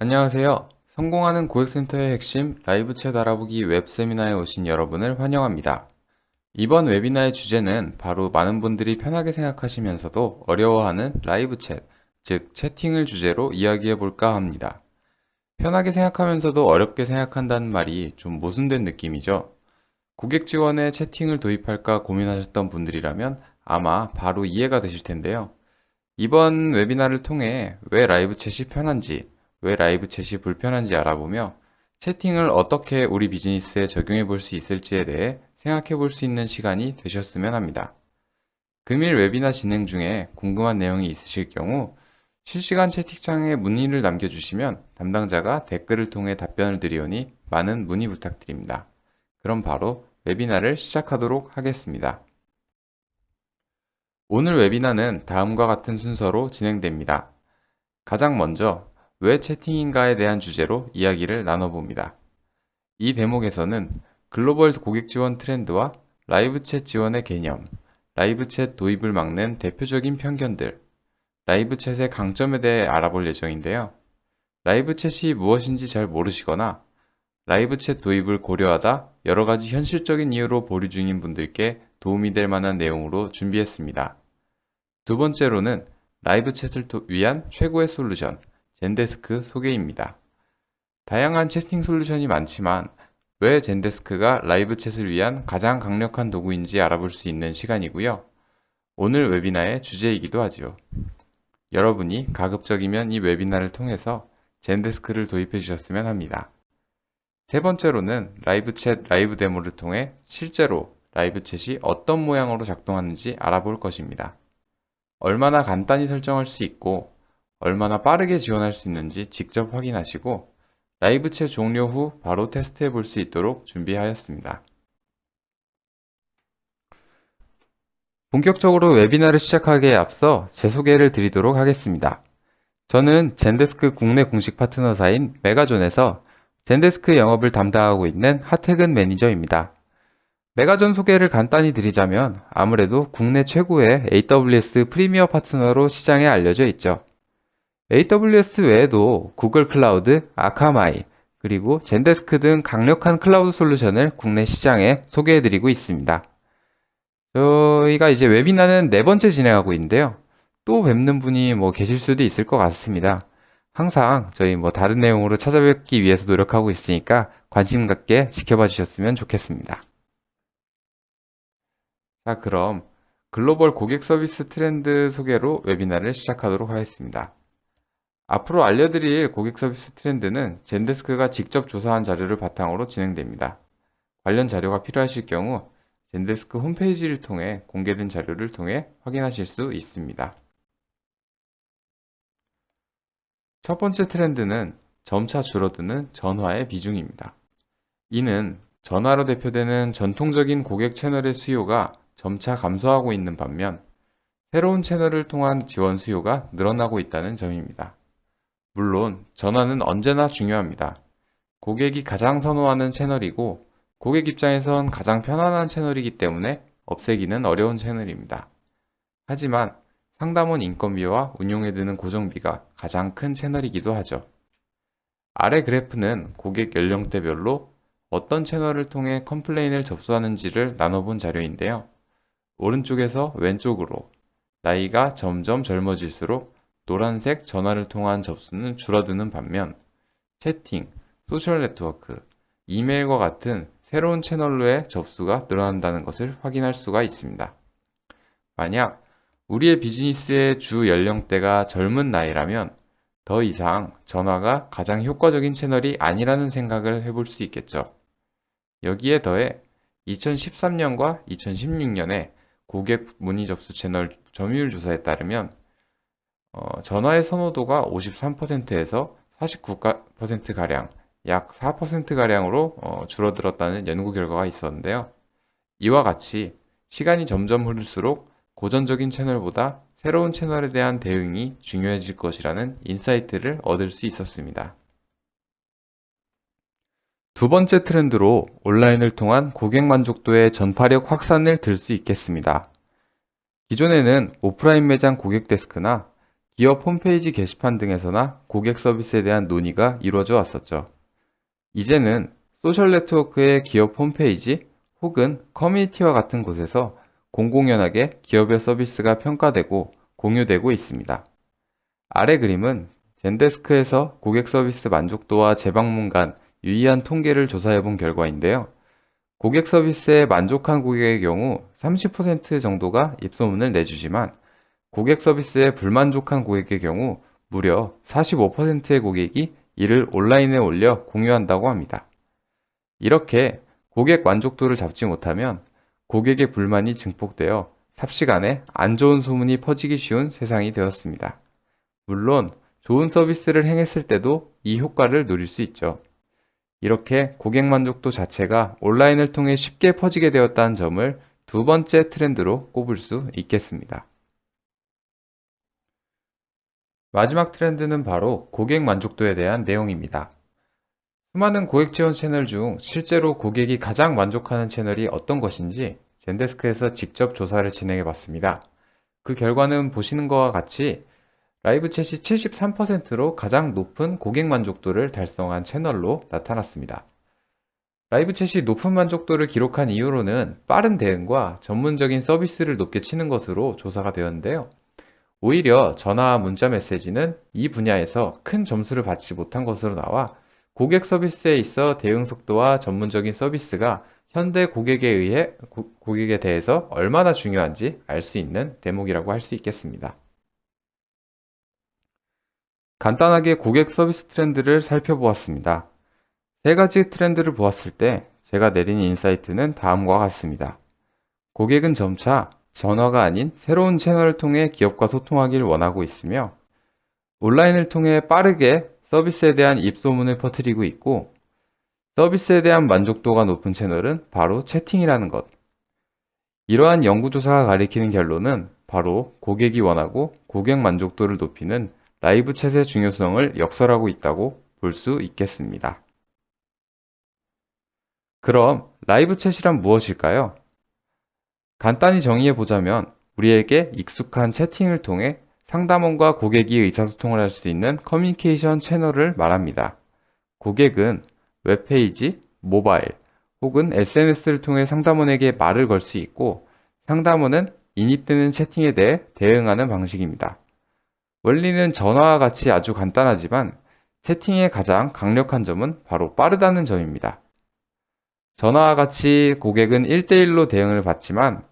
안녕하세요. 성공하는 고객센터의 핵심 라이브 챗 알아보기 웹 세미나에 오신 여러분을 환영합니다. 이번 웨비나의 주제는 바로 많은 분들이 편하게 생각하시면서도 어려워하는 라이브 챗, 즉 채팅을 주제로 이야기해 볼까 합니다. 편하게 생각하면서도 어렵게 생각한다는 말이 좀 모순된 느낌이죠. 고객 지원에 채팅을 도입할까 고민하셨던 분들이라면 아마 바로 이해가 되실 텐데요. 이번 웨비나를 통해 왜 라이브 챗이 편한지, 왜 라이브 챗이 불편한지 알아보며 채팅을 어떻게 우리 비즈니스에 적용해 볼 수 있을지에 대해 생각해 볼 수 있는 시간이 되셨으면 합니다. 금일 웨비나 진행 중에 궁금한 내용이 있으실 경우 실시간 채팅창에 문의를 남겨주시면 담당자가 댓글을 통해 답변을 드리오니 많은 문의 부탁드립니다. 그럼 바로 웨비나를 시작하도록 하겠습니다. 오늘 웨비나는 다음과 같은 순서로 진행됩니다. 가장 먼저 왜 채팅인가에 대한 주제로 이야기를 나눠봅니다. 이 대목에서는 글로벌 고객 지원 트렌드와 라이브 챗 지원의 개념, 라이브 챗 도입을 막는 대표적인 편견들, 라이브 챗의 강점에 대해 알아볼 예정인데요. 라이브 챗이 무엇인지 잘 모르시거나 라이브 챗 도입을 고려하다 여러 가지 현실적인 이유로 보류 중인 분들께 도움이 될 만한 내용으로 준비했습니다. 두 번째로는 라이브 챗을 위한 최고의 솔루션, 젠데스크 소개입니다. 다양한 채팅 솔루션이 많지만 왜 젠데스크가 라이브 챗을 위한 가장 강력한 도구인지 알아볼 수 있는 시간이고요. 오늘 웨비나의 주제이기도 하죠. 여러분이 가급적이면 이 웨비나를 통해서 젠데스크를 도입해 주셨으면 합니다. 세 번째로는 라이브 챗 라이브 데모를 통해 실제로 라이브 챗이 어떤 모양으로 작동하는지 알아볼 것입니다. 얼마나 간단히 설정할 수 있고 얼마나 빠르게 지원할 수 있는지 직접 확인하시고 라이브 챗 종료 후 바로 테스트해 볼 수 있도록 준비하였습니다. 본격적으로 웨비나를 시작하기에 앞서 제 소개를 드리도록 하겠습니다. 저는 젠데스크 국내 공식 파트너사인 메가존에서 젠데스크 영업을 담당하고 있는 하태근 매니저입니다. 메가존 소개를 간단히 드리자면 아무래도 국내 최고의 AWS 프리미어 파트너로 시장에 알려져 있죠. AWS 외에도 구글 클라우드, 아카마이, 그리고 젠데스크 등 강력한 클라우드 솔루션을 국내 시장에 소개해드리고 있습니다. 저희가 이제 웨비나는 네 번째 진행하고 있는데요. 또 뵙는 분이 계실 수도 있을 것 같습니다. 항상 저희 다른 내용으로 찾아뵙기 위해서 노력하고 있으니까 관심 갖게 지켜봐 주셨으면 좋겠습니다. 자, 그럼 글로벌 고객 서비스 트렌드 소개로 웨비나를 시작하도록 하겠습니다. 앞으로 알려드릴 고객 서비스 트렌드는 젠데스크가 직접 조사한 자료를 바탕으로 진행됩니다. 관련 자료가 필요하실 경우 젠데스크 홈페이지를 통해 공개된 자료를 통해 확인하실 수 있습니다. 첫 번째 트렌드는 점차 줄어드는 전화의 비중입니다. 이는 전화로 대표되는 전통적인 고객 채널의 수요가 점차 감소하고 있는 반면 새로운 채널을 통한 지원 수요가 늘어나고 있다는 점입니다. 물론 전화는 언제나 중요합니다. 고객이 가장 선호하는 채널이고 고객 입장에선 가장 편안한 채널이기 때문에 없애기는 어려운 채널입니다. 하지만 상담원 인건비와 운용에 드는 고정비가 가장 큰 채널이기도 하죠. 아래 그래프는 고객 연령대별로 어떤 채널을 통해 컴플레인을 접수하는지를 나눠본 자료인데요. 오른쪽에서 왼쪽으로 나이가 점점 젊어질수록 노란색 전화를 통한 접수는 줄어드는 반면 채팅, 소셜 네트워크, 이메일과 같은 새로운 채널로의 접수가 늘어난다는 것을 확인할 수가 있습니다. 만약 우리의 비즈니스의 주 연령대가 젊은 나이라면 더 이상 전화가 가장 효과적인 채널이 아니라는 생각을 해볼 수 있겠죠. 여기에 더해 2013년과 2016년에 고객 문의 접수 채널 점유율 조사에 따르면 전화의 선호도가 53%에서 49%가량, 약 4%가량으로 줄어들었다는 연구 결과가 있었는데요. 이와 같이 시간이 점점 흐를수록 고전적인 채널보다 새로운 채널에 대한 대응이 중요해질 것이라는 인사이트를 얻을 수 있었습니다. 두 번째 트렌드로 온라인을 통한 고객 만족도의 전파력 확산을 들 수 있겠습니다. 기존에는 오프라인 매장 고객 데스크나 기업 홈페이지 게시판 등에서나 고객 서비스에 대한 논의가 이루어져 왔었죠. 이제는 소셜 네트워크의 기업 홈페이지 혹은 커뮤니티와 같은 곳에서 공공연하게 기업의 서비스가 평가되고 공유되고 있습니다. 아래 그림은 젠데스크에서 고객 서비스 만족도와 재방문 간 유의한 통계를 조사해 본 결과인데요. 고객 서비스에 만족한 고객의 경우 30% 정도가 입소문을 내주지만 고객 서비스에 불만족한 고객의 경우 무려 45%의 고객이 이를 온라인에 올려 공유한다고 합니다. 이렇게 고객 만족도를 잡지 못하면 고객의 불만이 증폭되어 삽시간에 안 좋은 소문이 퍼지기 쉬운 세상이 되었습니다. 물론 좋은 서비스를 행했을 때도 이 효과를 누릴 수 있죠. 이렇게 고객 만족도 자체가 온라인을 통해 쉽게 퍼지게 되었다는 점을 두 번째 트렌드로 꼽을 수 있겠습니다. 마지막 트렌드는 바로 고객 만족도에 대한 내용입니다. 수많은 고객 지원 채널 중 실제로 고객이 가장 만족하는 채널이 어떤 것인지 젠데스크에서 직접 조사를 진행해 봤습니다. 그 결과는 보시는 것과 같이 라이브 챗이 73%로 가장 높은 고객 만족도를 달성한 채널로 나타났습니다. 라이브 챗이 높은 만족도를 기록한 이유로는 빠른 대응과 전문적인 서비스를 높게 치는 것으로 조사가 되었는데요. 오히려 전화와 문자 메시지는 이 분야에서 큰 점수를 받지 못한 것으로 나와 고객 서비스에 있어 대응 속도와 전문적인 서비스가 현대 고객에 대해서 얼마나 중요한지 알 수 있는 대목이라고 할 수 있겠습니다. 간단하게 고객 서비스 트렌드를 살펴보았습니다. 세 가지 트렌드를 보았을 때 제가 내린 인사이트는 다음과 같습니다. 고객은 점차 전화가 아닌 새로운 채널을 통해 기업과 소통하기를 원하고 있으며 온라인을 통해 빠르게 서비스에 대한 입소문을 퍼뜨리고 있고 서비스에 대한 만족도가 높은 채널은 바로 채팅이라는 것. 이러한 연구조사가 가리키는 결론은 바로 고객이 원하고 고객 만족도를 높이는 라이브 챗의 중요성을 역설하고 있다고 볼 수 있겠습니다. 그럼 라이브 챗이란 무엇일까요? 간단히 정의해 보자면 우리에게 익숙한 채팅을 통해 상담원과 고객이 의사소통을 할 수 있는 커뮤니케이션 채널을 말합니다. 고객은 웹페이지, 모바일 혹은 SNS를 통해 상담원에게 말을 걸 수 있고 상담원은 인입되는 채팅에 대해 대응하는 방식입니다. 원리는 전화와 같이 아주 간단하지만 채팅의 가장 강력한 점은 바로 빠르다는 점입니다. 전화와 같이 고객은 1대1로 대응을 받지만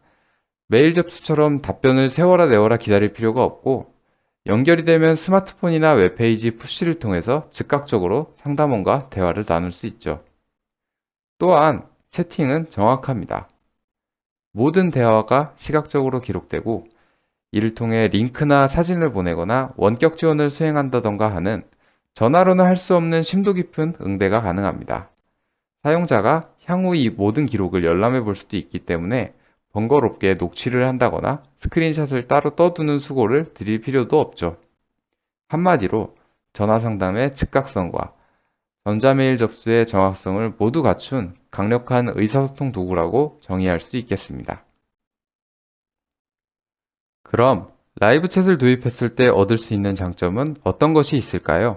메일 접수처럼 답변을 세워라 내워라 기다릴 필요가 없고 연결이 되면 스마트폰이나 웹페이지 푸시를 통해서 즉각적으로 상담원과 대화를 나눌 수 있죠. 또한 채팅은 정확합니다. 모든 대화가 시각적으로 기록되고 이를 통해 링크나 사진을 보내거나 원격 지원을 수행한다던가 하는 전화로는 할 수 없는 심도 깊은 응대가 가능합니다. 사용자가 향후 이 모든 기록을 열람해 볼 수도 있기 때문에 번거롭게 녹취를 한다거나 스크린샷을 따로 떠두는 수고를 드릴 필요도 없죠. 한마디로 전화 상담의 즉각성과 전자메일 접수의 정확성을 모두 갖춘 강력한 의사소통 도구라고 정의할 수 있겠습니다. 그럼 라이브 챗을 도입했을 때 얻을 수 있는 장점은 어떤 것이 있을까요?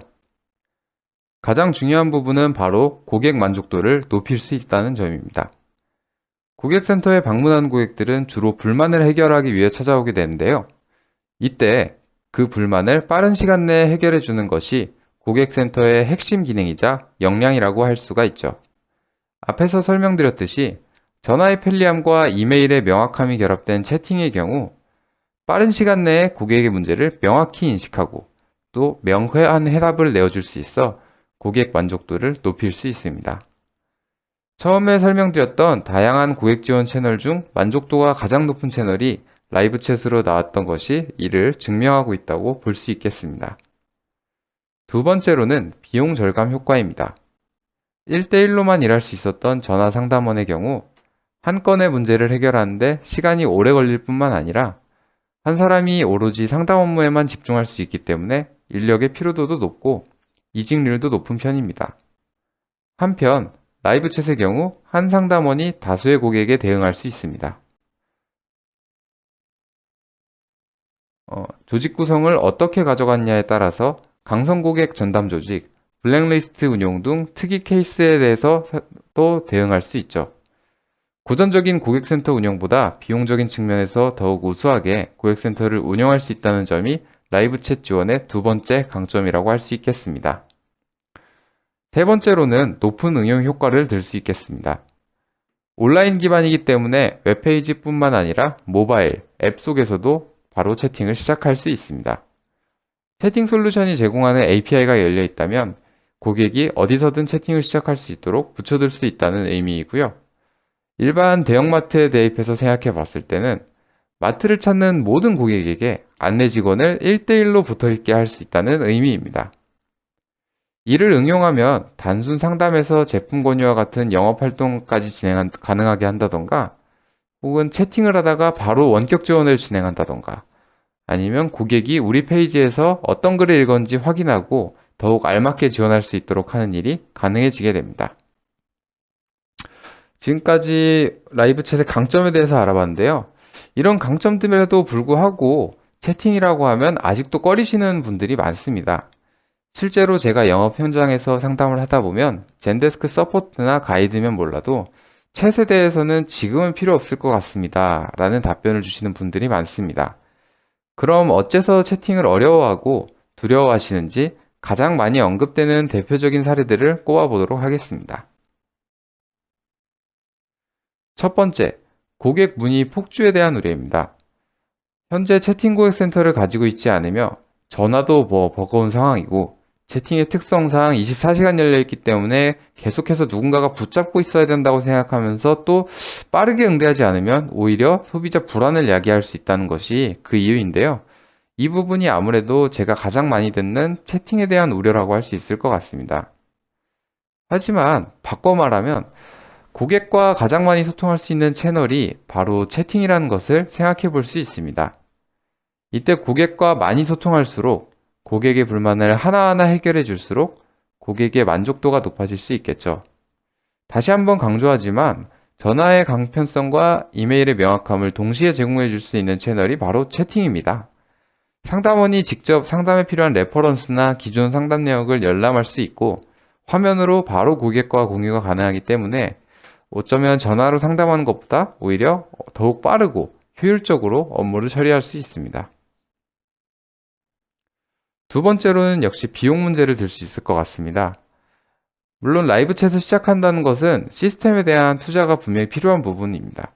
가장 중요한 부분은 바로 고객 만족도를 높일 수 있다는 점입니다. 고객센터에 방문한 고객들은 주로 불만을 해결하기 위해 찾아오게 되는데요. 이때 그 불만을 빠른 시간 내에 해결해 주는 것이 고객센터의 핵심 기능이자 역량이라고 할 수가 있죠. 앞에서 설명드렸듯이 전화의 편리함과 이메일의 명확함이 결합된 채팅의 경우 빠른 시간 내에 고객의 문제를 명확히 인식하고 또 명쾌한 해답을 내어줄 수 있어 고객 만족도를 높일 수 있습니다. 처음에 설명드렸던 다양한 고객 지원 채널 중 만족도가 가장 높은 채널이 라이브 챗으로 나왔던 것이 이를 증명하고 있다고 볼 수 있겠습니다. 두 번째로는 비용 절감 효과입니다. 1대1로만 일할 수 있었던 전화 상담원의 경우 한 건의 문제를 해결하는데 시간이 오래 걸릴 뿐만 아니라 한 사람이 오로지 상담 업무에만 집중할 수 있기 때문에 인력의 피로도도 높고 이직률도 높은 편입니다. 한편 라이브 챗의 경우 한 상담원이 다수의 고객에 대응할 수 있습니다. 조직 구성을 어떻게 가져갔냐에 따라서 강성 고객 전담 조직, 블랙리스트 운용 등 특이 케이스에 대해서 또 대응할 수 있죠. 고전적인 고객센터 운영보다 비용적인 측면에서 더욱 우수하게 고객센터를 운영할 수 있다는 점이 라이브 챗 지원의 두 번째 강점이라고 할 수 있겠습니다. 세 번째로는 높은 응용 효과를 들 수 있겠습니다. 온라인 기반이기 때문에 웹페이지뿐만 아니라 모바일, 앱 속에서도 바로 채팅을 시작할 수 있습니다. 채팅 솔루션이 제공하는 API가 열려 있다면 고객이 어디서든 채팅을 시작할 수 있도록 붙여둘 수 있다는 의미이고요. 일반 대형마트에 대입해서 생각해 봤을 때는 마트를 찾는 모든 고객에게 안내 직원을 1대1로 붙어 있게 할 수 있다는 의미입니다. 이를 응용하면 단순 상담에서 제품 권유와 같은 영업 활동까지 가능하게 한다던가, 혹은 채팅을 하다가 바로 원격 지원을 진행한다던가, 아니면 고객이 우리 페이지에서 어떤 글을 읽었는지 확인하고 더욱 알맞게 지원할 수 있도록 하는 일이 가능해지게 됩니다. 지금까지 라이브 챗의 강점에 대해서 알아봤는데요. 이런 강점들에도 불구하고 채팅이라고 하면 아직도 꺼리시는 분들이 많습니다. 실제로 제가 영업 현장에서 상담을 하다 보면 젠데스크 서포트나 가이드면 몰라도 챗에 대해서는 지금은 필요 없을 것 같습니다 라는 답변을 주시는 분들이 많습니다. 그럼 어째서 채팅을 어려워하고 두려워하시는지 가장 많이 언급되는 대표적인 사례들을 꼽아보도록 하겠습니다. 첫 번째, 고객 문의 폭주에 대한 우려입니다. 현재 채팅 고객 센터를 가지고 있지 않으며 전화도 버거운 상황이고 채팅의 특성상 24시간 열려있기 때문에 계속해서 누군가가 붙잡고 있어야 된다고 생각하면서 또 빠르게 응대하지 않으면 오히려 소비자 불안을 야기할 수 있다는 것이 그 이유인데요. 이 부분이 아무래도 제가 가장 많이 듣는 채팅에 대한 우려라고 할 수 있을 것 같습니다. 하지만 바꿔 말하면 고객과 가장 많이 소통할 수 있는 채널이 바로 채팅이라는 것을 생각해 볼 수 있습니다. 이때 고객과 많이 소통할수록 고객의 불만을 하나하나 해결해 줄수록 고객의 만족도가 높아질 수 있겠죠. 다시 한번 강조하지만 전화의 강편성과 이메일의 명확함을 동시에 제공해 줄 수 있는 채널이 바로 채팅입니다. 상담원이 직접 상담에 필요한 레퍼런스나 기존 상담 내역을 열람할 수 있고 화면으로 바로 고객과 공유가 가능하기 때문에 어쩌면 전화로 상담하는 것보다 오히려 더욱 빠르고 효율적으로 업무를 처리할 수 있습니다. 두 번째로는 역시 비용 문제를 들 수 있을 것 같습니다. 물론 라이브 챗을 시작한다는 것은 시스템에 대한 투자가 분명히 필요한 부분입니다.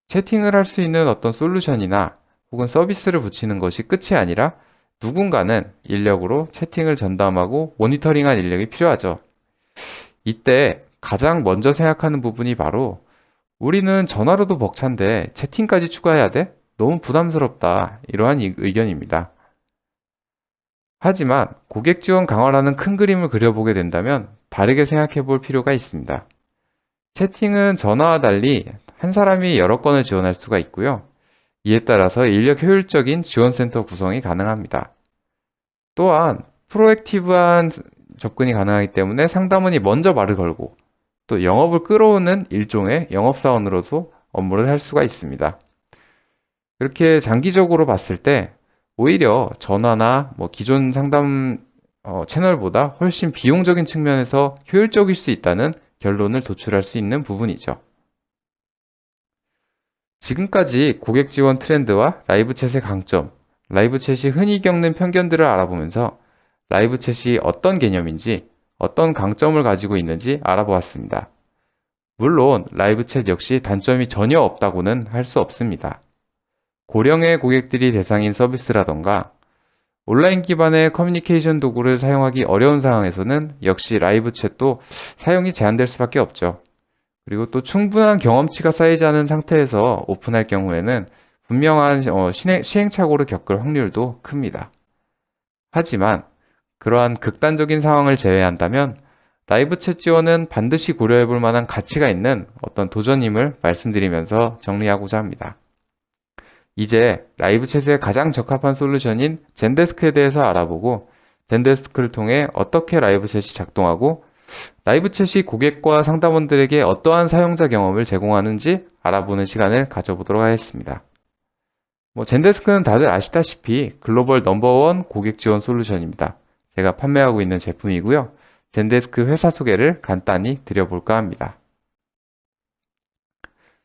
채팅을 할 수 있는 어떤 솔루션이나 혹은 서비스를 붙이는 것이 끝이 아니라 누군가는 인력으로 채팅을 전담하고 모니터링한 인력이 필요하죠. 이때 가장 먼저 생각하는 부분이 바로 우리는 전화로도 벅찬데 채팅까지 추가해야 돼? 너무 부담스럽다. 이러한 의견입니다. 하지만 고객 지원 강화라는 큰 그림을 그려보게 된다면 다르게 생각해 볼 필요가 있습니다. 채팅은 전화와 달리 한 사람이 여러 건을 지원할 수가 있고요. 이에 따라서 인력 효율적인 지원센터 구성이 가능합니다. 또한 프로액티브한 접근이 가능하기 때문에 상담원이 먼저 말을 걸고 또 영업을 끌어오는 일종의 영업사원으로서 업무를 할 수가 있습니다. 그렇게 장기적으로 봤을 때 오히려 전화나 기존 상담 채널보다 훨씬 비용적인 측면에서 효율적일 수 있다는 결론을 도출할 수 있는 부분이죠. 지금까지 고객 지원 트렌드와 라이브 챗의 강점, 라이브 챗이 흔히 겪는 편견들을 알아보면서 라이브 챗이 어떤 개념인지, 어떤 강점을 가지고 있는지 알아보았습니다. 물론 라이브 챗 역시 단점이 전혀 없다고는 할 수 없습니다. 고령의 고객들이 대상인 서비스라던가 온라인 기반의 커뮤니케이션 도구를 사용하기 어려운 상황에서는 역시 라이브 챗도 사용이 제한될 수밖에 없죠. 그리고 또 충분한 경험치가 쌓이지 않은 상태에서 오픈할 경우에는 분명한 시행착오를 겪을 확률도 큽니다. 하지만 그러한 극단적인 상황을 제외한다면 라이브 챗 지원은 반드시 고려해 볼 만한 가치가 있는 어떤 도전임을 말씀드리면서 정리하고자 합니다. 이제 라이브 챗에 가장 적합한 솔루션인 젠데스크에 대해서 알아보고 젠데스크를 통해 어떻게 라이브 챗이 작동하고 라이브 챗이 고객과 상담원들에게 어떠한 사용자 경험을 제공하는지 알아보는 시간을 가져보도록 하겠습니다. 젠데스크는 다들 아시다시피 글로벌 넘버원 고객 지원 솔루션입니다. 제가 판매하고 있는 제품이고요. 젠데스크 회사 소개를 간단히 드려볼까 합니다.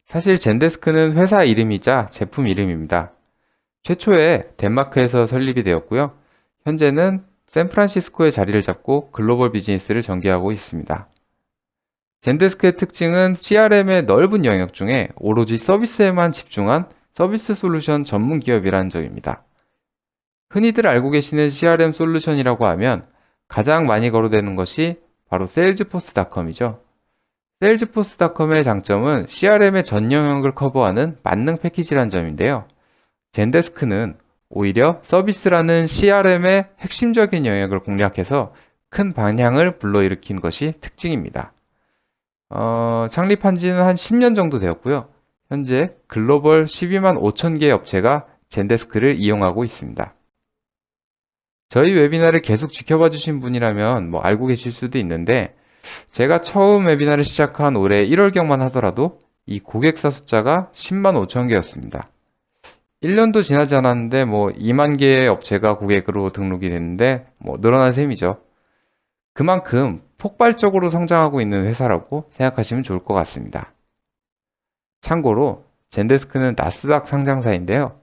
사실 젠데스크는 회사 이름이자 제품 이름입니다. 최초에 덴마크에서 설립이 되었고요. 현재는 샌프란시스코에 자리를 잡고 글로벌 비즈니스를 전개하고 있습니다. 젠데스크의 특징은 CRM의 넓은 영역 중에 오로지 서비스에만 집중한 서비스 솔루션 전문 기업이라는 점입니다. 흔히들 알고 계시는 CRM 솔루션이라고 하면 가장 많이 거론되는 것이 바로 세일즈포스닷컴이죠. 세일즈포스닷컴의 장점은 CRM의 전 영역을 커버하는 만능 패키지라는 점인데요. 젠데스크는 오히려 서비스라는 CRM의 핵심적인 영역을 공략해서 큰 방향을 불러일으킨 것이 특징입니다. 창립한 지는 한 10년 정도 되었고요. 현재 글로벌 12만 5천 개의 업체가 젠데스크를 이용하고 있습니다. 저희 웨비나를 계속 지켜봐 주신 분이라면 알고 계실 수도 있는데 제가 처음 웨비나를 시작한 올해 1월경만 하더라도 이 고객사 숫자가 10만 5천 개였습니다. 1년도 지나지 않았는데 2만 개의 업체가 고객으로 등록이 됐는데 늘어난 셈이죠. 그만큼 폭발적으로 성장하고 있는 회사라고 생각하시면 좋을 것 같습니다. 참고로 젠데스크는 나스닥 상장사인데요.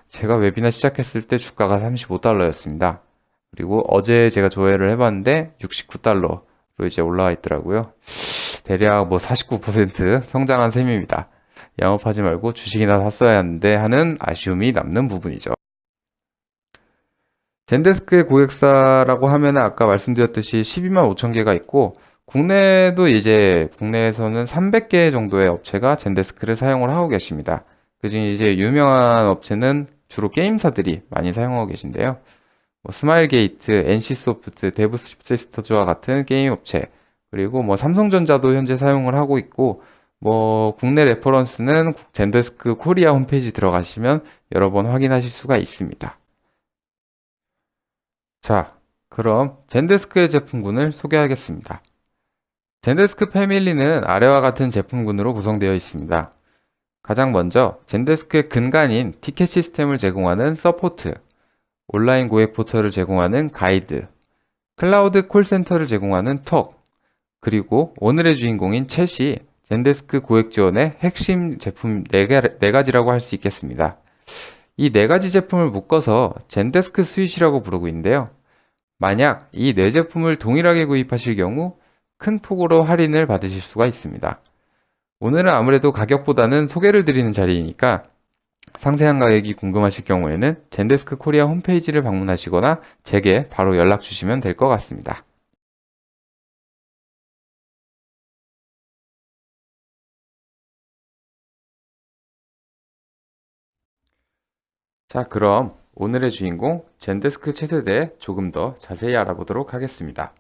제가 웨비나 시작했을 때 주가가 35달러였습니다. 그리고 어제 제가 조회를 해봤는데 69달러로 이제 올라와 있더라고요. 대략 49% 성장한 셈입니다. 양업하지 말고 주식이나 샀어야 하는데 하는 아쉬움이 남는 부분이죠. 젠데스크의 고객사라고 하면 아까 말씀드렸듯이 12만 5천 개가 있고 국내에서는 300개 정도의 업체가 젠데스크를 사용을 하고 계십니다. 그중에 이제 유명한 업체는 주로 게임사들이 많이 사용하고 계신데요. 스마일게이트, NC소프트, 데브시스터즈와 같은 게임 업체, 그리고 삼성전자도 현재 사용을 하고 있고, 국내 레퍼런스는 젠데스크 코리아 홈페이지 들어가시면 여러 번 확인하실 수가 있습니다. 자, 그럼 젠데스크의 제품군을 소개하겠습니다. 젠데스크 패밀리는 아래와 같은 제품군으로 구성되어 있습니다. 가장 먼저 젠데스크의 근간인 티켓 시스템을 제공하는 서포트, 온라인 고객 포털을 제공하는 가이드, 클라우드 콜센터를 제공하는 톡, 그리고 오늘의 주인공인 챗이 젠데스크 고객 지원의 핵심 제품 4가지라고 할 수 있겠습니다. 이 4가지 제품을 묶어서 젠데스크 스윗이라고 부르고 있는데요. 만약 이 4제품을 동일하게 구입하실 경우 큰 폭으로 할인을 받으실 수가 있습니다. 오늘은 아무래도 가격보다는 소개를 드리는 자리이니까 상세한 가격이 궁금하실 경우에는 젠데스크 코리아 홈페이지를 방문하시거나 제게 바로 연락 주시면 될 것 같습니다. 자, 그럼 오늘의 주인공 젠데스크 챗에 대해 조금 더 자세히 알아보도록 하겠습니다.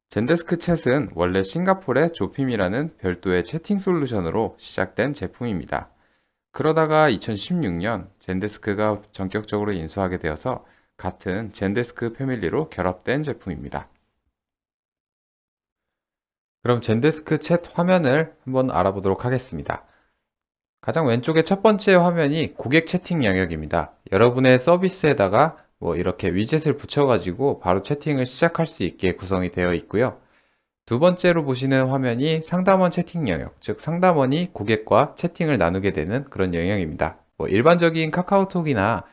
젠데스크 챗은 원래 싱가폴의 조핌이라는 별도의 채팅 솔루션으로 시작된 제품입니다. 그러다가 2016년 젠데스크가 전격적으로 인수하게 되어서 같은 젠데스크 패밀리로 결합된 제품입니다. 그럼 젠데스크 챗 화면을 한번 알아보도록 하겠습니다. 가장 왼쪽의 첫 번째 화면이 고객 채팅 영역입니다. 여러분의 서비스에다가 이렇게 위젯을 붙여가지고 바로 채팅을 시작할 수 있게 구성이 되어 있고요. 두 번째로 보시는 화면이 상담원 채팅 영역, 즉 상담원이 고객과 채팅을 나누게 되는 그런 영역입니다. 일반적인 카카오톡이나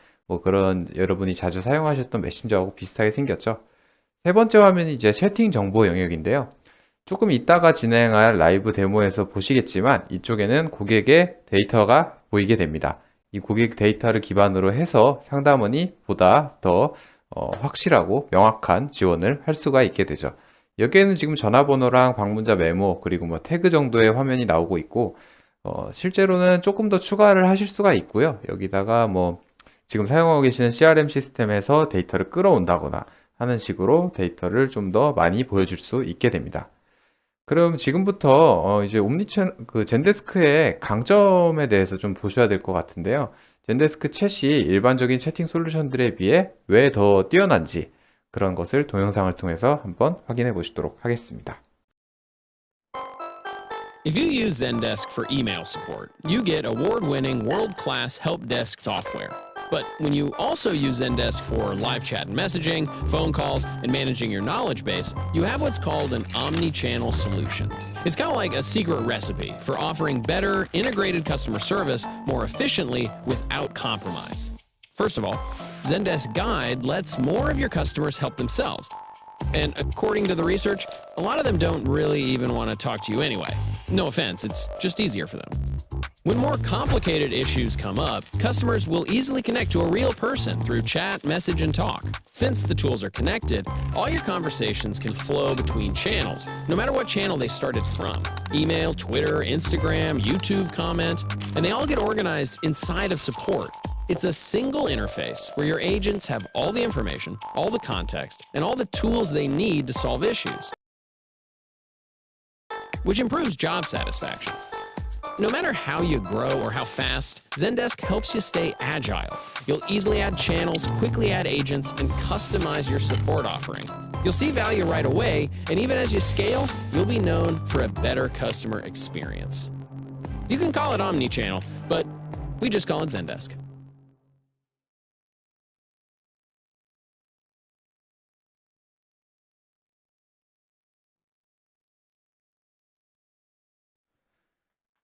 그런 여러분이 자주 사용하셨던 메신저하고 비슷하게 생겼죠. 세 번째 화면이 이제 채팅 정보 영역인데요. 조금 이따가 진행할 라이브 데모에서 보시겠지만 이쪽에는 고객의 데이터가 보이게 됩니다. 이 고객 데이터를 기반으로 해서 상담원이 보다 더 확실하고 명확한 지원을 할 수가 있게 되죠. 여기에는 지금 전화번호랑 방문자 메모 그리고 태그 정도의 화면이 나오고 있고 실제로는 조금 더 추가를 하실 수가 있고요. 여기다가 지금 사용하고 계시는 CRM 시스템에서 데이터를 끌어온다거나 하는 식으로 데이터를 좀 더 많이 보여줄 수 있게 됩니다. 그럼 지금부터 이제 젠데스크의 강점에 대해서 좀 보셔야 될 것 같은데요. 젠데스크 챗이 일반적인 채팅 솔루션들에 비해 왜 더 뛰어난지 그런 것을 동영상을 통해서 한번 확인해 보시도록 하겠습니다. If you use Zendesk for email support, you get award-winning world-class help desk software. But when you also use Zendesk for live chat and messaging, phone calls, and managing your knowledge base, you have what's called an omni-channel solution. It's kind of like a secret recipe for offering better integrated customer service more efficiently without compromise. First of all, Zendesk Guide lets more of your customers help themselves. And according to the research, a lot of them don't really even want to talk to you anyway. No offense, it's just easier for them. When more complicated issues come up, customers will easily connect to a real person through chat, message, and talk. Since the tools are connected, all your conversations can flow between channels, no matter what channel they started from. Email, Twitter, Instagram, YouTube comment, and they all get organized inside of support. It's a single interface where your agents have all the information, all the context, and all the tools they need to solve issues, which improves job satisfaction. No matter how you grow or how fast, Zendesk helps you stay agile. You'll easily add channels, quickly add agents, and customize your support offering. You'll see value right away, and even as you scale, you'll be known for a better customer experience. You can call it omni-channel, but we just call it Zendesk.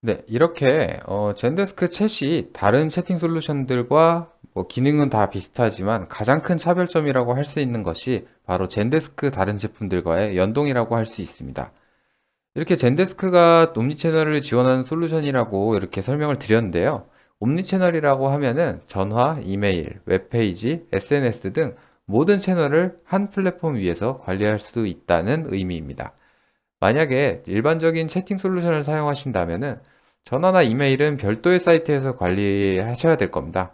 네, 이렇게 젠데스크 챗이 다른 채팅 솔루션들과 기능은 다 비슷하지만 가장 큰 차별점이라고 할 수 있는 것이 바로 젠데스크 다른 제품들과의 연동이라고 할 수 있습니다. 이렇게 젠데스크가 옴니채널을 지원하는 솔루션이라고 이렇게 설명을 드렸는데요. 옴니채널이라고 하면은 전화, 이메일, 웹페이지, SNS 등 모든 채널을 한 플랫폼 위에서 관리할 수 있다는 의미입니다. 만약에 일반적인 채팅 솔루션을 사용하신다면은 전화나 이메일은 별도의 사이트에서 관리하셔야 될 겁니다.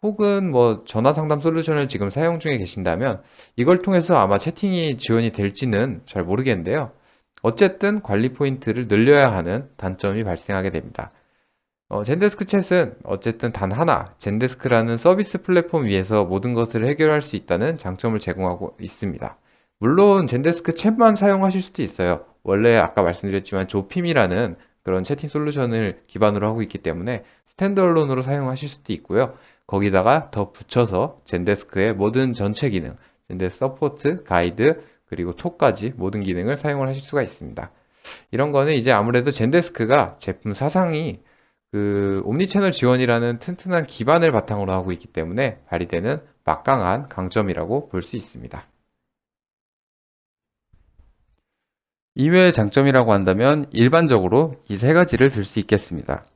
혹은 전화 상담 솔루션을 지금 사용 중에 계신다면 이걸 통해서 아마 채팅이 지원이 될지는 잘 모르겠는데요. 어쨌든 관리 포인트를 늘려야 하는 단점이 발생하게 됩니다. 젠데스크 챗은 어쨌든 단 하나, 젠데스크라는 서비스 플랫폼 위에서 모든 것을 해결할 수 있다는 장점을 제공하고 있습니다. 물론 젠데스크 챗만 사용하실 수도 있어요. 원래 아까 말씀드렸지만 조핌이라는 그런 채팅 솔루션을 기반으로 하고 있기 때문에 스탠드얼론으로 사용하실 수도 있고요. 거기다가 더 붙여서 젠데스크의 모든 전체 기능, 젠데스크 서포트, 가이드, 그리고 톡까지 모든 기능을 사용을 하실 수가 있습니다. 이런 거는 이제 아무래도 젠데스크가 제품 사상이 옴니채널 지원이라는 튼튼한 기반을 바탕으로 하고 있기 때문에 발휘되는 막강한 강점이라고 볼 수 있습니다. 이외의 장점이라고 한다면 일반적으로 이 세 가지를 들 수 있겠습니다.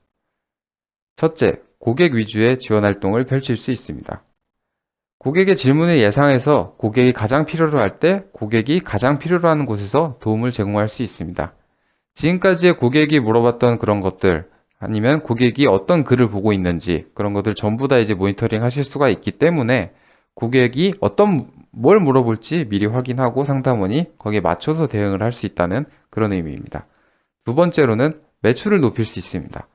첫째, 고객 위주의 지원 활동을 펼칠 수 있습니다. 고객의 질문을 예상해서 고객이 가장 필요로 할 때 고객이 가장 필요로 하는 곳에서 도움을 제공할 수 있습니다. 지금까지의 고객이 물어봤던 그런 것들, 아니면 고객이 어떤 글을 보고 있는지 그런 것들 전부 다 이제 모니터링 하실 수가 있기 때문에 고객이 뭘 물어볼지 미리 확인하고 상담원이 거기에 맞춰서 대응을 할 수 있다는 그런 의미입니다. 두 번째로는 매출을 높일 수 있습니다.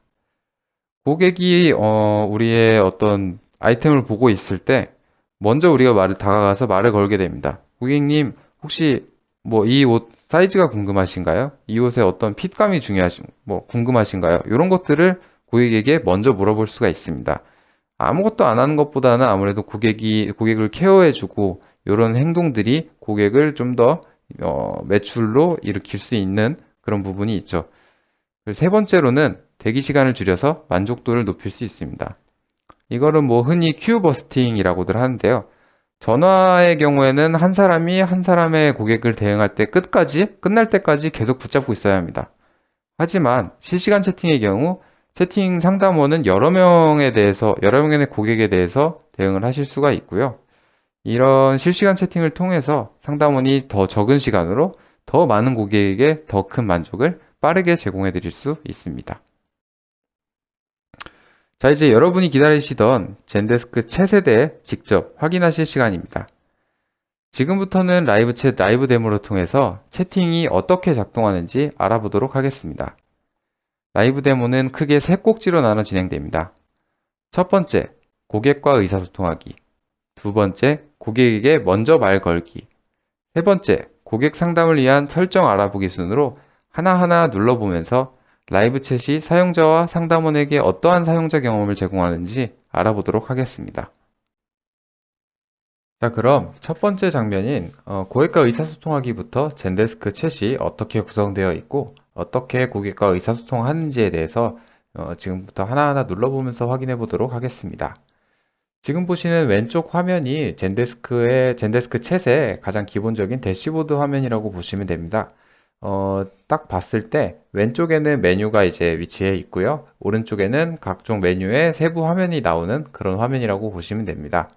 고객이 우리의 어떤 아이템을 보고 있을 때 먼저 우리가 다가가서 말을 걸게 됩니다. 고객님, 혹시 이 옷 사이즈가 궁금하신가요? 이 옷의 어떤 핏감이 궁금하신가요? 이런 것들을 고객에게 먼저 물어볼 수가 있습니다. 아무것도 안 하는 것보다는 아무래도 고객을 케어해주고 이런 행동들이 고객을 좀 더 매출로 일으킬 수 있는 그런 부분이 있죠. 세 번째로는 대기 시간을 줄여서 만족도를 높일 수 있습니다. 이거는 흔히 큐 버스팅이라고들 하는데요. 전화의 경우에는 한 사람이 한 사람의 고객을 대응할 때 끝날 때까지 계속 붙잡고 있어야 합니다. 하지만 실시간 채팅의 경우 채팅 상담원은 여러 명의 고객에 대해서 대응을 하실 수가 있고요. 이런 실시간 채팅을 통해서 상담원이 더 적은 시간으로 더 많은 고객에게 더 큰 만족을 빠르게 제공해 드릴 수 있습니다. 자, 이제 여러분이 기다리시던 젠데스크 챗에 대해 직접 확인하실 시간입니다. 지금부터는 라이브 챗 라이브 데모를 통해서 채팅이 어떻게 작동하는지 알아보도록 하겠습니다. 라이브 데모는 크게 세 꼭지로 나눠 진행됩니다. 첫 번째, 고객과 의사소통하기. 두 번째, 고객에게 먼저 말 걸기. 세 번째, 고객 상담을 위한 설정 알아보기 순으로 하나하나 눌러보면서 라이브 챗이 사용자와 상담원에게 어떠한 사용자 경험을 제공하는지 알아보도록 하겠습니다. 자, 그럼 첫 번째 장면인 고객과 의사소통하기부터 젠데스크 챗이 어떻게 구성되어 있고 어떻게 고객과 의사소통하는지에 대해서 지금부터 하나하나 눌러보면서 확인해 보도록 하겠습니다. 지금 보시는 왼쪽 화면이 젠데스크 챗의 가장 기본적인 대시보드 화면이라고 보시면 됩니다. 딱 봤을 때 왼쪽에는 메뉴가 이제 위치해 있고요. 오른쪽에는 각종 메뉴의 세부 화면이 나오는 그런 화면이라고 보시면 됩니다.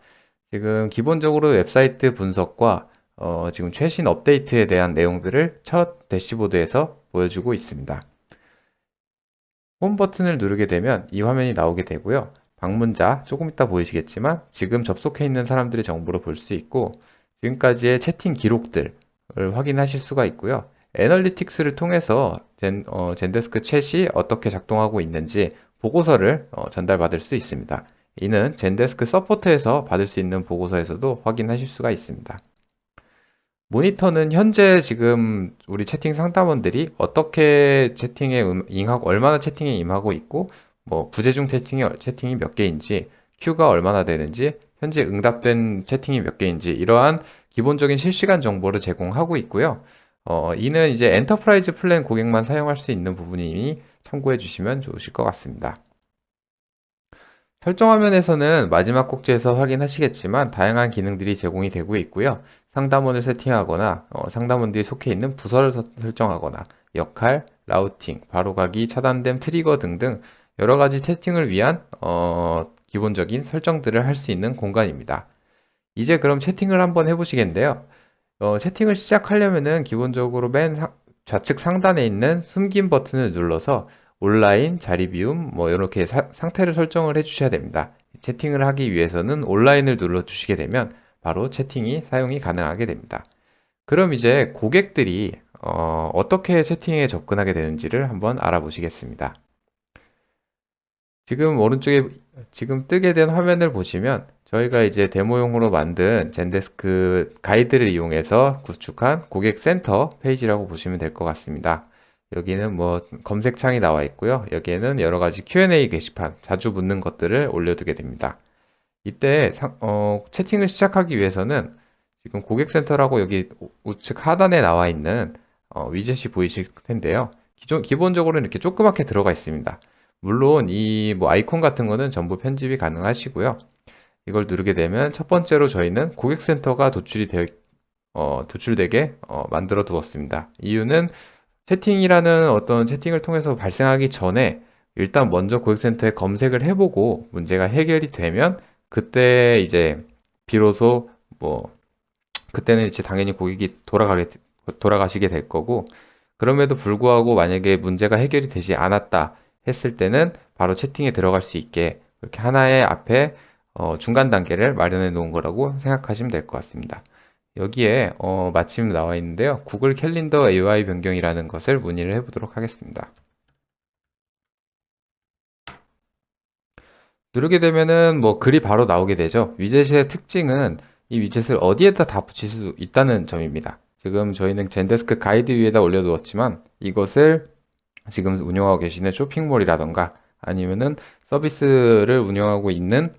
지금 기본적으로 웹사이트 분석과 지금 최신 업데이트에 대한 내용들을 첫 대시보드에서 보여주고 있습니다. 홈 버튼을 누르게 되면 이 화면이 나오게 되고요. 방문자, 조금 이따 보이시겠지만 지금 접속해 있는 사람들의 정보를 볼 수 있고 지금까지의 채팅 기록들을 확인하실 수가 있고요. 애널리틱스를 통해서 젠데스크 챗이 어떻게 작동하고 있는지 보고서를 전달받을 수 있습니다. 이는 젠데스크 서포트에서 받을 수 있는 보고서에서도 확인하실 수가 있습니다. 모니터는 현재 지금 우리 채팅 상담원들이 어떻게 채팅에 임하고, 얼마나 채팅에 임하고 있고, 뭐, 부재중 채팅이 몇 개인지, 큐가 얼마나 되는지, 현재 응답된 채팅이 몇 개인지, 이러한 기본적인 실시간 정보를 제공하고 있고요. 이는 이제 엔터프라이즈 플랜 고객만 사용할 수 있는 부분이니 참고해 주시면 좋으실 것 같습니다. 설정 화면에서는 마지막 꼭지에서 확인하시겠지만 다양한 기능들이 제공이 되고 있고요. 상담원을 세팅하거나 상담원들이 속해 있는 부서를 설정하거나 역할, 라우팅, 바로가기, 차단됨, 트리거 등등 여러 가지 채팅을 위한 기본적인 설정들을 할 수 있는 공간입니다. 이제 그럼 채팅을 한번 해보시겠는데요. 채팅을 시작하려면은 기본적으로 좌측 상단에 있는 숨김 버튼을 눌러서 온라인, 자리 비움, 뭐 이렇게 상태를 설정을 해 주셔야 됩니다. 채팅을 하기 위해서는 온라인을 눌러 주시게 되면 바로 채팅이 사용이 가능하게 됩니다. 그럼 이제 고객들이 어떻게 채팅에 접근하게 되는지를 한번 알아보시겠습니다. 지금 오른쪽에 지금 뜨게 된 화면을 보시면 저희가 이제 데모용으로 만든 젠데스크 가이드를 이용해서 구축한 고객 센터 페이지라고 보시면 될 것 같습니다. 여기는 뭐 검색창이 나와 있고요. 여기에는 여러 가지 Q&A 게시판, 자주 묻는 것들을 올려두게 됩니다. 이때 채팅을 시작하기 위해서는 지금 고객센터라고 여기 우측 하단에 나와 있는 위젯이 보이실 텐데요. 기본적으로는 이렇게 조그맣게 들어가 있습니다. 물론 이 뭐 아이콘 같은 거는 전부 편집이 가능하시고요. 이걸 누르게 되면 첫 번째로 저희는 고객센터가 도출되게 만들어 두었습니다. 이유는 채팅이라는 어떤 채팅을 통해서 발생하기 전에 일단 먼저 고객센터에 검색을 해보고 문제가 해결이 되면 그때 이제 비로소 뭐 그때는 이제 당연히 고객이 돌아가시게 될 거고 그럼에도 불구하고 만약에 문제가 해결이 되지 않았다 했을 때는 바로 채팅에 들어갈 수 있게 이렇게 하나의 앞에 중간 단계를 마련해 놓은 거라고 생각하시면 될 것 같습니다. 여기에 마침 나와 있는데요. 구글 캘린더 UI 변경이라는 것을 문의를 해보도록 하겠습니다. 누르게 되면은 뭐 글이 바로 나오게 되죠. 위젯의 특징은 이 위젯을 어디에다 다 붙일 수 있다는 점입니다. 지금 저희는 젠데스크 가이드 위에다 올려두었지만 이것을 지금 운영하고 계시는 쇼핑몰이라던가 아니면은 서비스를 운영하고 있는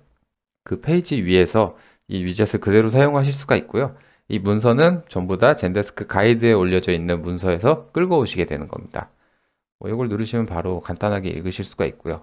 그 페이지 위에서 이 위젯을 그대로 사용하실 수가 있고요. 이 문서는 전부 다 젠데스크 가이드에 올려져 있는 문서에서 끌고 오시게 되는 겁니다. 이걸 누르시면 바로 간단하게 읽으실 수가 있고요.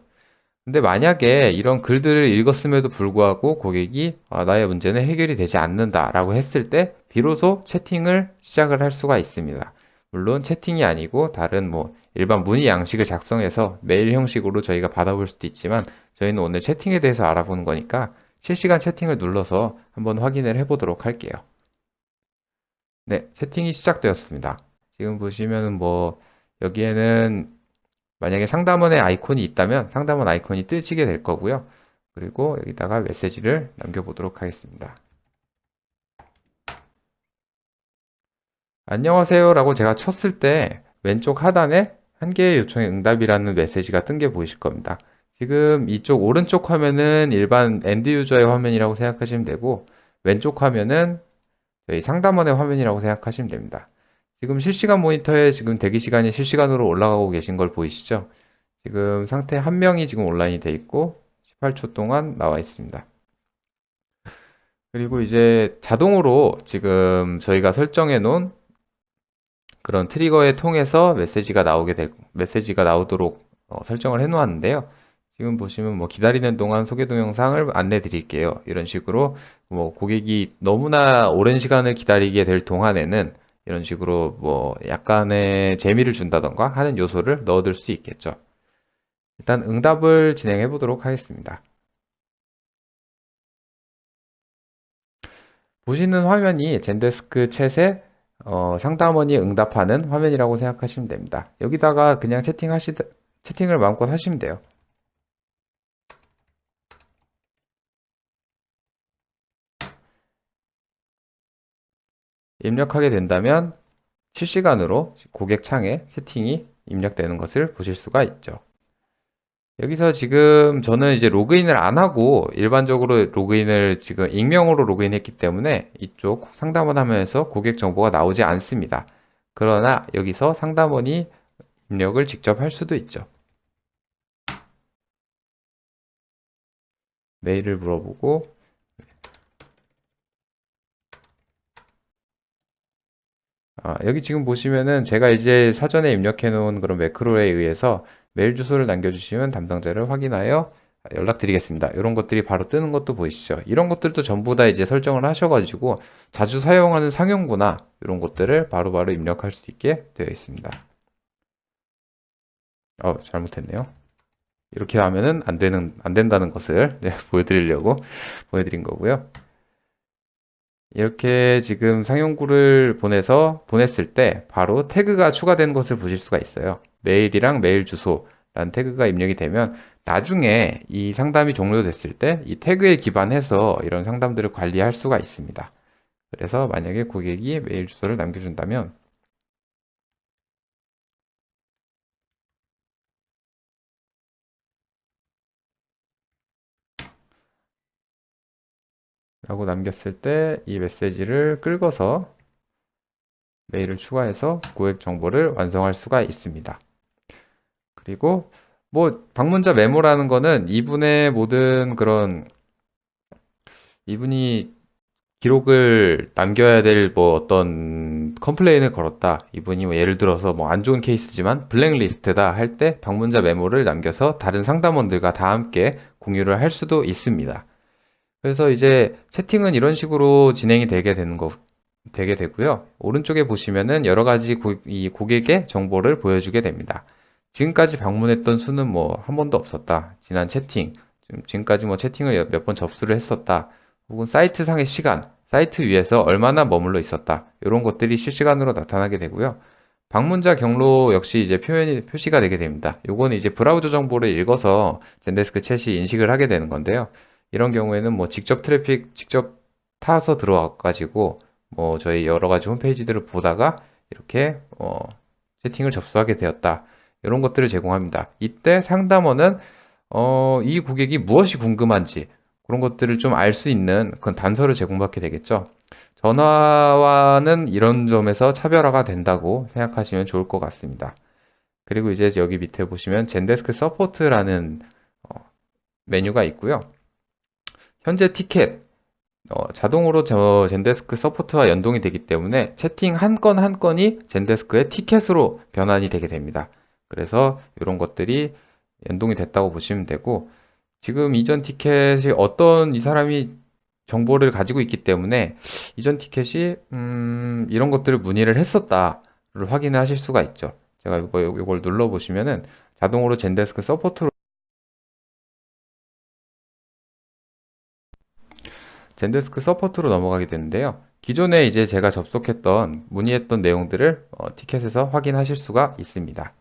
근데 만약에 이런 글들을 읽었음에도 불구하고 고객이 나의 문제는 해결이 되지 않는다 라고 했을 때 비로소 채팅을 시작을 할 수가 있습니다. 물론 채팅이 아니고 다른 뭐 일반 문의 양식을 작성해서 메일 형식으로 저희가 받아볼 수도 있지만 저희는 오늘 채팅에 대해서 알아보는 거니까 실시간 채팅을 눌러서 한번 확인을 해보도록 할게요. 네, 채팅이 시작되었습니다. 지금 보시면은 뭐 여기에는 만약에 상담원의 아이콘이 있다면 상담원 아이콘이 뜨시게 될 거고요. 그리고 여기다가 메시지를 남겨보도록 하겠습니다. 안녕하세요 라고 제가 쳤을 때 왼쪽 하단에 한 개의 요청의 응답이라는 메시지가 뜬 게 보이실 겁니다. 지금 이쪽 오른쪽 화면은 일반 엔드 유저의 화면이라고 생각하시면 되고 왼쪽 화면은 저희 상담원의 화면이라고 생각하시면 됩니다. 지금 실시간 모니터에 지금 대기 시간이 실시간으로 올라가고 계신 걸 보이시죠? 지금 상태 한 명이 지금 온라인이 돼 있고 18초 동안 나와 있습니다. 그리고 이제 자동으로 지금 저희가 설정해 놓은 그런 트리거에 통해서 메시지가 나오도록 설정을 해 놓았는데요. 지금 보시면 뭐 기다리는 동안 소개 동영상을 안내 드릴게요. 이런 식으로 뭐 고객이 너무나 오랜 시간을 기다리게 될 동안에는 이런 식으로 뭐 약간의 재미를 준다던가 하는 요소를 넣어둘 수 있겠죠. 일단 응답을 진행해 보도록 하겠습니다. 보시는 화면이 젠데스크 챗에 상담원이 응답하는 화면이라고 생각하시면 됩니다. 여기다가 그냥 채팅을 마음껏 하시면 돼요. 입력하게 된다면 실시간으로 고객 창에 채팅이 입력되는 것을 보실 수가 있죠. 여기서 지금 저는 이제 로그인을 안 하고 일반적으로 로그인을 지금 익명으로 로그인했기 때문에 이쪽 상담원 화면에서 고객 정보가 나오지 않습니다. 그러나 여기서 상담원이 입력을 직접 할 수도 있죠. 메일을 물어보고 여기 지금 보시면은 제가 이제 사전에 입력해 놓은 그런 매크로에 의해서 메일 주소를 남겨주시면 담당자를 확인하여 연락드리겠습니다. 이런 것들이 바로 뜨는 것도 보이시죠? 이런 것들도 전부 다 이제 설정을 하셔가지고 자주 사용하는 상용구나 이런 것들을 바로바로 입력할 수 있게 되어 있습니다. 잘못했네요. 이렇게 하면은 안 된다는 것을 보여드리려고 보여드린 거고요. 이렇게 지금 상용구를 보냈을 때 바로 태그가 추가된 것을 보실 수가 있어요. 메일이랑 메일 주소라는 태그가 입력이 되면 나중에 이 상담이 종료됐을 때 이 태그에 기반해서 이런 상담들을 관리할 수가 있습니다. 그래서 만약에 고객이 메일 주소를 남겨준다면 라고 남겼을 때 이 메시지를 긁어서 메일을 추가해서 고객 정보를 완성할 수가 있습니다. 그리고 뭐 방문자 메모라는 거는 이분의 모든 그런 이분이 기록을 남겨야 될 뭐 어떤 컴플레인을 걸었다. 이분이 뭐 예를 들어서 뭐 안 좋은 케이스지만 블랙리스트다 할 때 방문자 메모를 남겨서 다른 상담원들과 다 함께 공유를 할 수도 있습니다. 그래서 이제 채팅은 이런 식으로 진행이 되게 되고요. 오른쪽에 보시면은 여러 가지 이 고객의 정보를 보여주게 됩니다. 지금까지 방문했던 수는 뭐 한 번도 없었다. 지난 채팅, 지금까지 뭐 채팅을 몇 번 접수를 했었다. 혹은 사이트 상의 시간, 사이트 위에서 얼마나 머물러 있었다. 이런 것들이 실시간으로 나타나게 되고요. 방문자 경로 역시 이제 표시가 되게 됩니다. 요거는 이제 브라우저 정보를 읽어서 젠데스크 챗이 인식을 하게 되는 건데요. 이런 경우에는 뭐 직접 타서 들어와가지고 뭐 저희 여러 가지 홈페이지들을 보다가 이렇게 채팅을 접수하게 되었다. 이런 것들을 제공합니다. 이때 상담원은 이 고객이 무엇이 궁금한지 그런 것들을 좀 알 수 있는 그런 단서를 제공받게 되겠죠. 전화와는 이런 점에서 차별화가 된다고 생각하시면 좋을 것 같습니다. 그리고 이제 여기 밑에 보시면 젠데스크 서포트라는 메뉴가 있고요. 현재 티켓, 자동으로 젠데스크 서포트와 연동이 되기 때문에 채팅 한 건 한 건이 젠데스크의 티켓으로 변환이 되게 됩니다. 그래서 이런 것들이 연동이 됐다고 보시면 되고, 지금 이전 티켓이 어떤 이 사람이 정보를 가지고 있기 때문에 이전 티켓이 이런 것들을 문의를 했었다를 확인을 하실 수가 있죠. 제가 이걸 눌러 보시면은 자동으로 젠데스크 서포트로 젠데스크 서포트로 넘어가게 되는데요. 기존에 이제 제가 문의했던 내용들을 티켓에서 확인하실 수가 있습니다.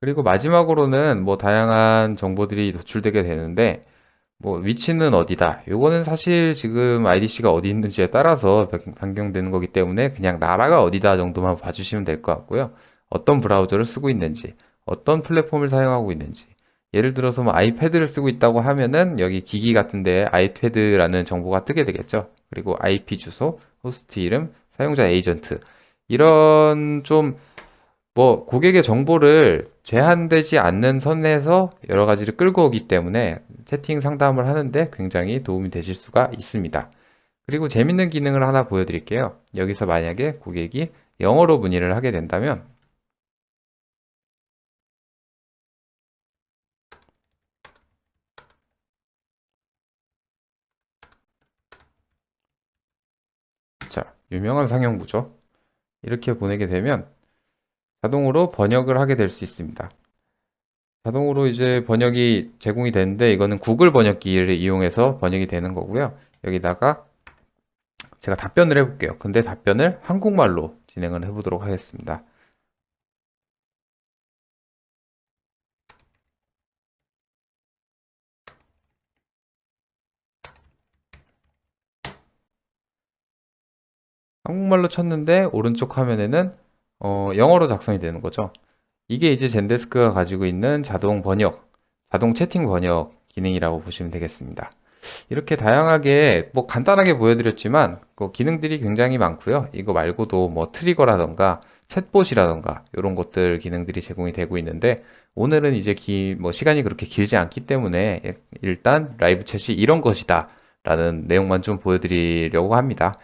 그리고 마지막으로는 뭐 다양한 정보들이 노출되게 되는데 뭐 위치는 어디다. 요거는 사실 지금 IDC가 어디 있는지에 따라서 변경되는 거기 때문에 그냥 나라가 어디다 정도만 봐주시면 될 것 같고요. 어떤 브라우저를 쓰고 있는지, 어떤 플랫폼을 사용하고 있는지. 예를 들어서 뭐 아이패드를 쓰고 있다고 하면은 여기 기기 같은데 아이패드라는 정보가 뜨게 되겠죠. 그리고 IP 주소, 호스트 이름, 사용자 에이전트. 이런 좀 뭐 고객의 정보를 제한되지 않는 선에서 여러 가지를 끌고 오기 때문에 채팅 상담을 하는데 굉장히 도움이 되실 수가 있습니다. 그리고 재밌는 기능을 하나 보여드릴게요. 여기서 만약에 고객이 영어로 문의를 하게 된다면 자, 유명한 상용구죠. 이렇게 보내게 되면 자동으로 번역을 하게 될 수 있습니다. 자동으로 이제 번역이 제공이 되는데 이거는 구글 번역기를 이용해서 번역이 되는 거고요. 여기다가 제가 답변을 해볼게요. 근데 답변을 한국말로 진행을 해보도록 하겠습니다. 한국말로 쳤는데 오른쪽 화면에는 영어로 작성이 되는 거죠. 이게 이제 젠데스크가 가지고 있는 자동 번역, 자동 채팅 번역 기능이라고 보시면 되겠습니다. 이렇게 다양하게 뭐 간단하게 보여드렸지만 그 기능들이 굉장히 많고요. 이거 말고도 뭐 트리거라던가 챗봇이라던가 이런 것들 기능들이 제공이 되고 있는데 오늘은 이제 뭐 시간이 그렇게 길지 않기 때문에 일단 라이브 챗이 이런 것이다 라는 내용만 좀 보여드리려고 합니다.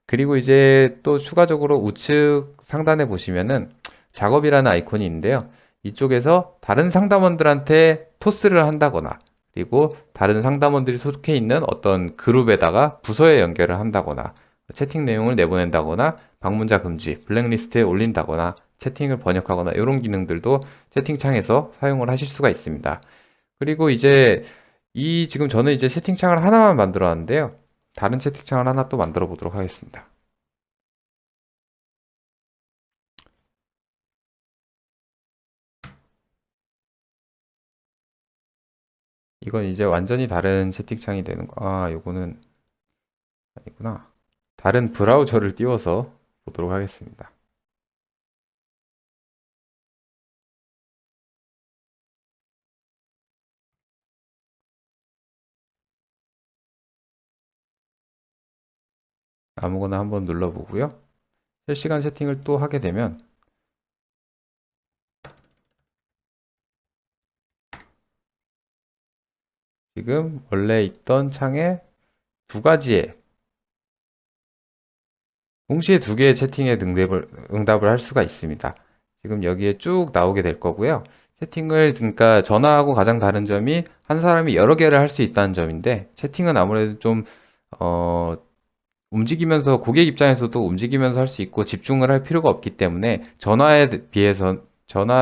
그리고 이제 또 추가적으로 우측 상단에 보시면은 작업이라는 아이콘이 있는데요. 이쪽에서 다른 상담원들한테 토스를 한다거나 그리고 다른 상담원들이 속해 있는 어떤 그룹에다가 부서에 연결을 한다거나 채팅 내용을 내보낸다거나 방문자 금지, 블랙리스트에 올린다거나 채팅을 번역하거나 이런 기능들도 채팅창에서 사용을 하실 수가 있습니다. 그리고 이제 지금 저는 이제 채팅창을 하나만 만들어 놨는데요. 다른 채팅창을 하나 또 만들어 보도록 하겠습니다. 이건 이제 완전히 다른 채팅창이 되는 거. 요거는 아니구나. 다른 브라우저를 띄워서 보도록 하겠습니다. 아무거나 한번 눌러보고요. 실시간 채팅을 또 하게 되면 지금 원래 있던 창에 두 가지의 동시에 두 개의 채팅에 응답을 할 수가 있습니다. 지금 여기에 쭉 나오게 될 거고요. 채팅을 그러니까 전화하고 가장 다른 점이 한 사람이 여러 개를 할 수 있다는 점인데 채팅은 아무래도 좀 움직이면서 고객 입장에서도 움직이면서 할 수 있고 집중을 할 필요가 없기 때문에 전화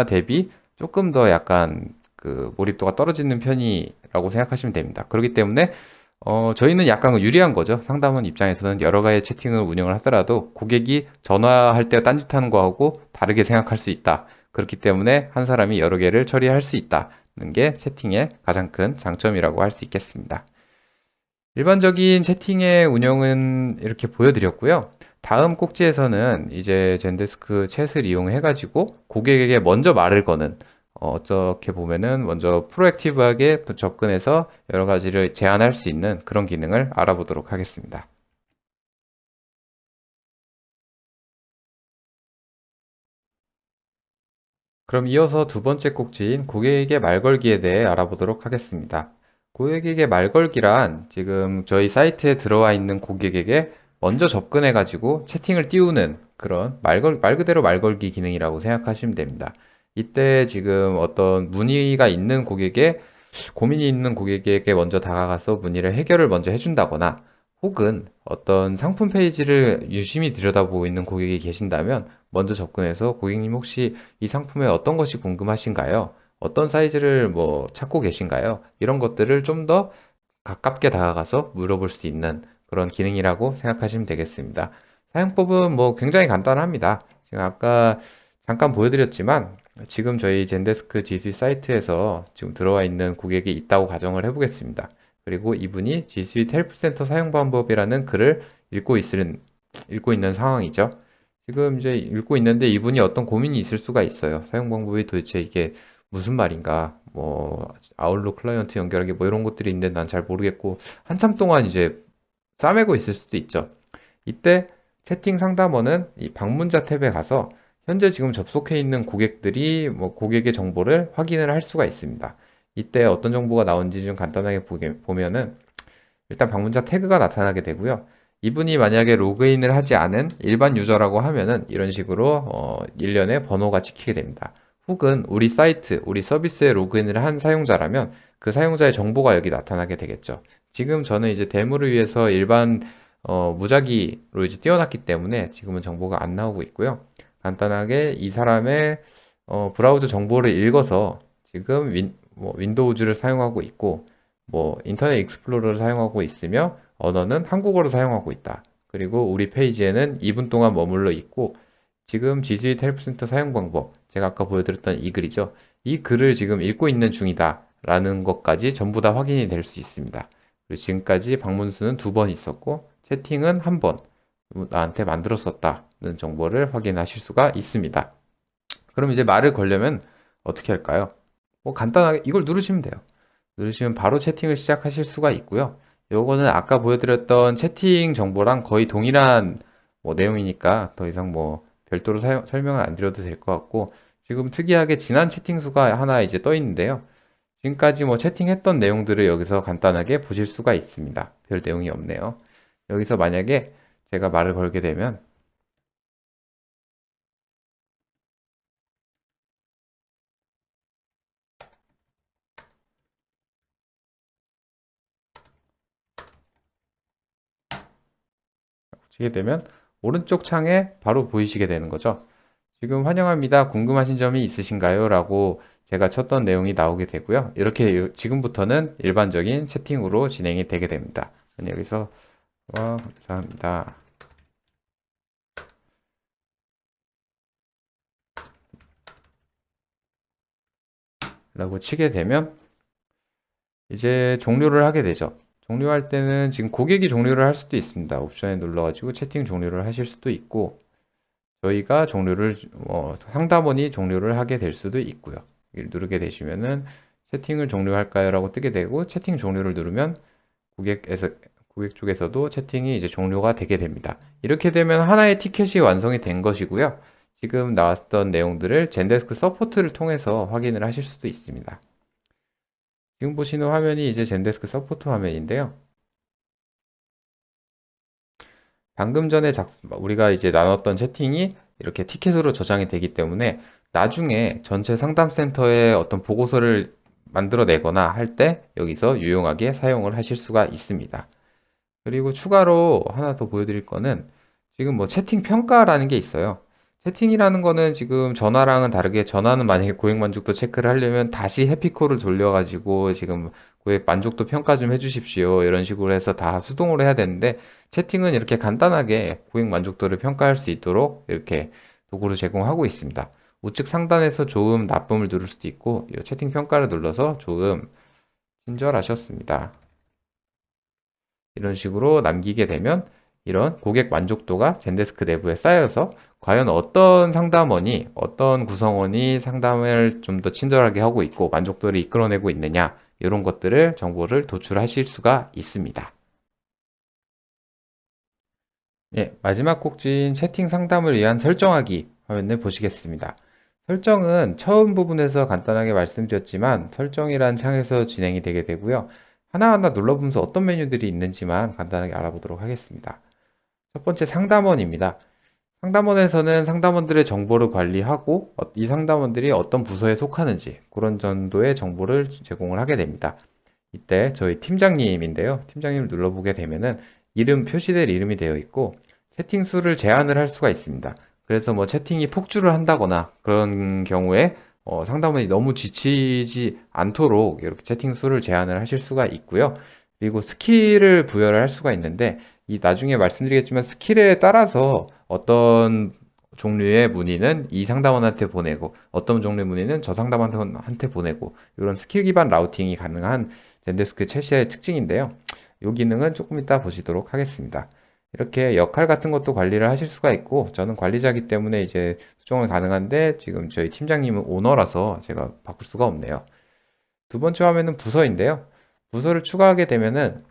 대비 조금 더 약간 그 몰입도가 떨어지는 편이라고 생각하시면 됩니다. 그렇기 때문에 저희는 약간 유리한 거죠. 상담원 입장에서는 여러 가지 채팅을 운영을 하더라도 고객이 전화할 때 딴짓하는 거하고 다르게 생각할 수 있다. 그렇기 때문에 한 사람이 여러 개를 처리할 수 있다는 게 채팅의 가장 큰 장점이라고 할 수 있겠습니다. 일반적인 채팅의 운영은 이렇게 보여드렸고요. 다음 꼭지에서는 이제 젠데스크 챗을 이용해가지고 고객에게 먼저 말을 거는 어떻게 보면은 먼저 프로액티브하게 또 접근해서 여러 가지를 제안할 수 있는 그런 기능을 알아보도록 하겠습니다. 그럼 이어서 두 번째 꼭지인 고객에게 말 걸기에 대해 알아보도록 하겠습니다. 고객에게 말 걸기란 지금 저희 사이트에 들어와 있는 고객에게 먼저 접근해가지고 채팅을 띄우는 그런 말 그대로 말 걸기 기능이라고 생각하시면 됩니다. 이때 지금 어떤 문의가 있는 고민이 있는 고객에게 먼저 다가가서 문의를 해결을 먼저 해준다거나 혹은 어떤 상품 페이지를 유심히 들여다보고 있는 고객이 계신다면 먼저 접근해서 고객님 혹시 이 상품에 어떤 것이 궁금하신가요? 어떤 사이즈를 뭐 찾고 계신가요? 이런 것들을 좀 더 가깝게 다가가서 물어볼 수 있는 그런 기능이라고 생각하시면 되겠습니다. 사용법은 뭐 굉장히 간단합니다. 지금 아까 잠깐 보여드렸지만 지금 저희 젠데스크 G Suite 사이트에서 지금 들어와 있는 고객이 있다고 가정을 해보겠습니다. 그리고 이분이 G Suite 헬프센터 사용 방법이라는 글을 읽고 있는 상황이죠. 지금 이제 읽고 있는데 이분이 어떤 고민이 있을 수가 있어요. 사용 방법이 도대체 이게 무슨 말인가? 뭐 아웃룩 클라이언트 연결하기 뭐 이런 것들이 있는데 난 잘 모르겠고 한참 동안 이제 싸매고 있을 수도 있죠. 이때 채팅 상담원은 이 방문자 탭에 가서 현재 지금 접속해 있는 고객들이 뭐 고객의 정보를 확인을 할 수가 있습니다. 이때 어떤 정보가 나온지 좀 간단하게 보면은 일단 방문자 태그가 나타나게 되고요. 이분이 만약에 로그인을 하지 않은 일반 유저라고 하면은 이런 식으로 일련의 번호가 찍히게 됩니다. 혹은 우리 사이트, 우리 서비스에 로그인을 한 사용자라면 그 사용자의 정보가 여기 나타나게 되겠죠. 지금 저는 이제 데모를 위해서 일반 무작위로 이제 띄워놨기 때문에 지금은 정보가 안 나오고 있고요. 간단하게 이 사람의 브라우저 정보를 읽어서 지금 윈도우즈를 사용하고 있고 뭐 인터넷 익스플로러를 사용하고 있으며 언어는 한국어를 사용하고 있다. 그리고 우리 페이지에는 2분 동안 머물러 있고 지금 G Suite 헬프센터 사용 방법, 제가 아까 보여드렸던 이 글이죠. 이 글을 지금 읽고 있는 중이다 라는 것까지 전부 다 확인이 될 수 있습니다. 그리고 지금까지 방문 수는 2번 있었고 채팅은 1번 나한테 만들었었다는 정보를 확인하실 수가 있습니다. 그럼 이제 말을 걸려면 어떻게 할까요? 뭐 간단하게 이걸 누르시면 돼요. 누르시면 바로 채팅을 시작하실 수가 있고요. 요거는 아까 보여드렸던 채팅 정보랑 거의 동일한 뭐 내용이니까 더 이상 뭐 별도로 설명을 안 드려도 될 것 같고 지금 특이하게 지난 채팅 수가 하나 이제 떠 있는데요. 지금까지 뭐 채팅했던 내용들을 여기서 간단하게 보실 수가 있습니다. 별 내용이 없네요. 여기서 만약에 제가 말을 걸게 되면 보시게 되면 오른쪽 창에 바로 보이시게 되는 거죠. 지금 환영합니다. 궁금하신 점이 있으신가요? 라고 제가 쳤던 내용이 나오게 되고요. 이렇게 지금부터는 일반적인 채팅으로 진행이 되게 됩니다. 여기서 감사합니다. 라고 치게 되면 이제 종료를 하게 되죠. 종료할 때는 지금 고객이 종료를 할 수도 있습니다. 옵션에 눌러가지고 채팅 종료를 하실 수도 있고 저희가 상담원이 종료를 하게 될 수도 있고요. 누르게 되시면은 채팅을 종료할까요? 라고 뜨게 되고 채팅 종료를 누르면 고객 쪽에서도 채팅이 이제 종료가 되게 됩니다. 이렇게 되면 하나의 티켓이 완성이 된 것이고요. 지금 나왔던 내용들을 젠데스크 서포트를 통해서 확인을 하실 수도 있습니다. 지금 보시는 화면이 이제 젠데스크 서포트 화면인데요. 방금 전에 우리가 이제 나눴던 채팅이 이렇게 티켓으로 저장이 되기 때문에 나중에 전체 상담센터에 어떤 보고서를 만들어내거나 할 때 여기서 유용하게 사용을 하실 수가 있습니다. 그리고 추가로 하나 더 보여드릴 거는 지금 뭐 채팅 평가라는 게 있어요. 채팅이라는 거는 지금 전화랑은 다르게 전화는 만약에 고객 만족도 체크를 하려면 다시 해피콜을 돌려가지고 지금 고객 만족도 평가 좀 해주십시오. 이런 식으로 해서 다 수동으로 해야 되는데 채팅은 이렇게 간단하게 고객 만족도를 평가할 수 있도록 이렇게 도구를 제공하고 있습니다. 우측 상단에서 좋음, 나쁨을 누를 수도 있고 이 채팅 평가를 눌러서 좋음, 친절하셨습니다. 이런 식으로 남기게 되면 이런 고객 만족도가 젠데스크 내부에 쌓여서 과연 어떤 상담원이 어떤 구성원이 상담을 좀 더 친절하게 하고 있고 만족도를 이끌어내고 있느냐 이런 것들을 정보를 도출하실 수가 있습니다. 예, 마지막 꼭지인 채팅 상담을 위한 설정하기 화면을 보시겠습니다. 설정은 처음 부분에서 간단하게 말씀드렸지만 설정이란 창에서 진행이 되게 되고요. 하나하나 눌러보면서 어떤 메뉴들이 있는지만 간단하게 알아보도록 하겠습니다. 첫 번째 상담원입니다. 상담원에서는 상담원들의 정보를 관리하고 이 상담원들이 어떤 부서에 속하는지 그런 정도의 정보를 제공을 하게 됩니다. 이때 저희 팀장님인데요. 팀장님을 눌러보게 되면은 이름 표시될 이름이 되어 있고 채팅 수를 제한을 할 수가 있습니다. 그래서 뭐 채팅이 폭주를 한다거나 그런 경우에 상담원이 너무 지치지 않도록 이렇게 채팅 수를 제한을 하실 수가 있고요. 그리고 스킬을 부여를 할 수가 있는데 이 나중에 말씀드리겠지만 스킬에 따라서 어떤 종류의 문의는 이 상담원한테 보내고 어떤 종류의 문의는 저 상담원한테 보내고 이런 스킬 기반 라우팅이 가능한 젠데스크 채시의 특징인데요. 이 기능은 조금 이따 보시도록 하겠습니다. 이렇게 역할 같은 것도 관리를 하실 수가 있고 저는 관리자이기 때문에 이제 수정은 가능한데 지금 저희 팀장님은 오너라서 제가 바꿀 수가 없네요. 두 번째 화면은 부서인데요. 부서를 추가하게 되면은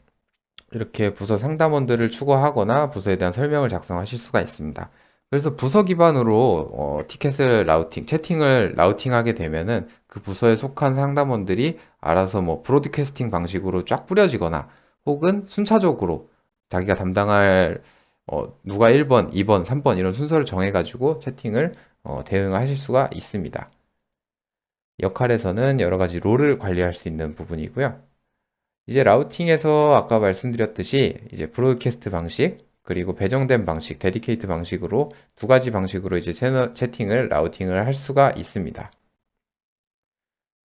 이렇게 부서 상담원들을 추가하거나 부서에 대한 설명을 작성하실 수가 있습니다. 그래서 부서 기반으로 티켓을 채팅을 라우팅하게 되면은 그 부서에 속한 상담원들이 알아서 뭐 브로드캐스팅 방식으로 쫙 뿌려지거나 혹은 순차적으로 자기가 담당할 누가 1번, 2번, 3번 이런 순서를 정해가지고 채팅을 대응하실 수가 있습니다. 역할에서는 여러 가지 롤을 관리할 수 있는 부분이고요. 이제 라우팅에서 아까 말씀드렸듯이 이제 브로드캐스트 방식 그리고 배정된 방식, 데디케이트 방식으로 두 가지 방식으로 이제 채팅을 라우팅을 할 수가 있습니다.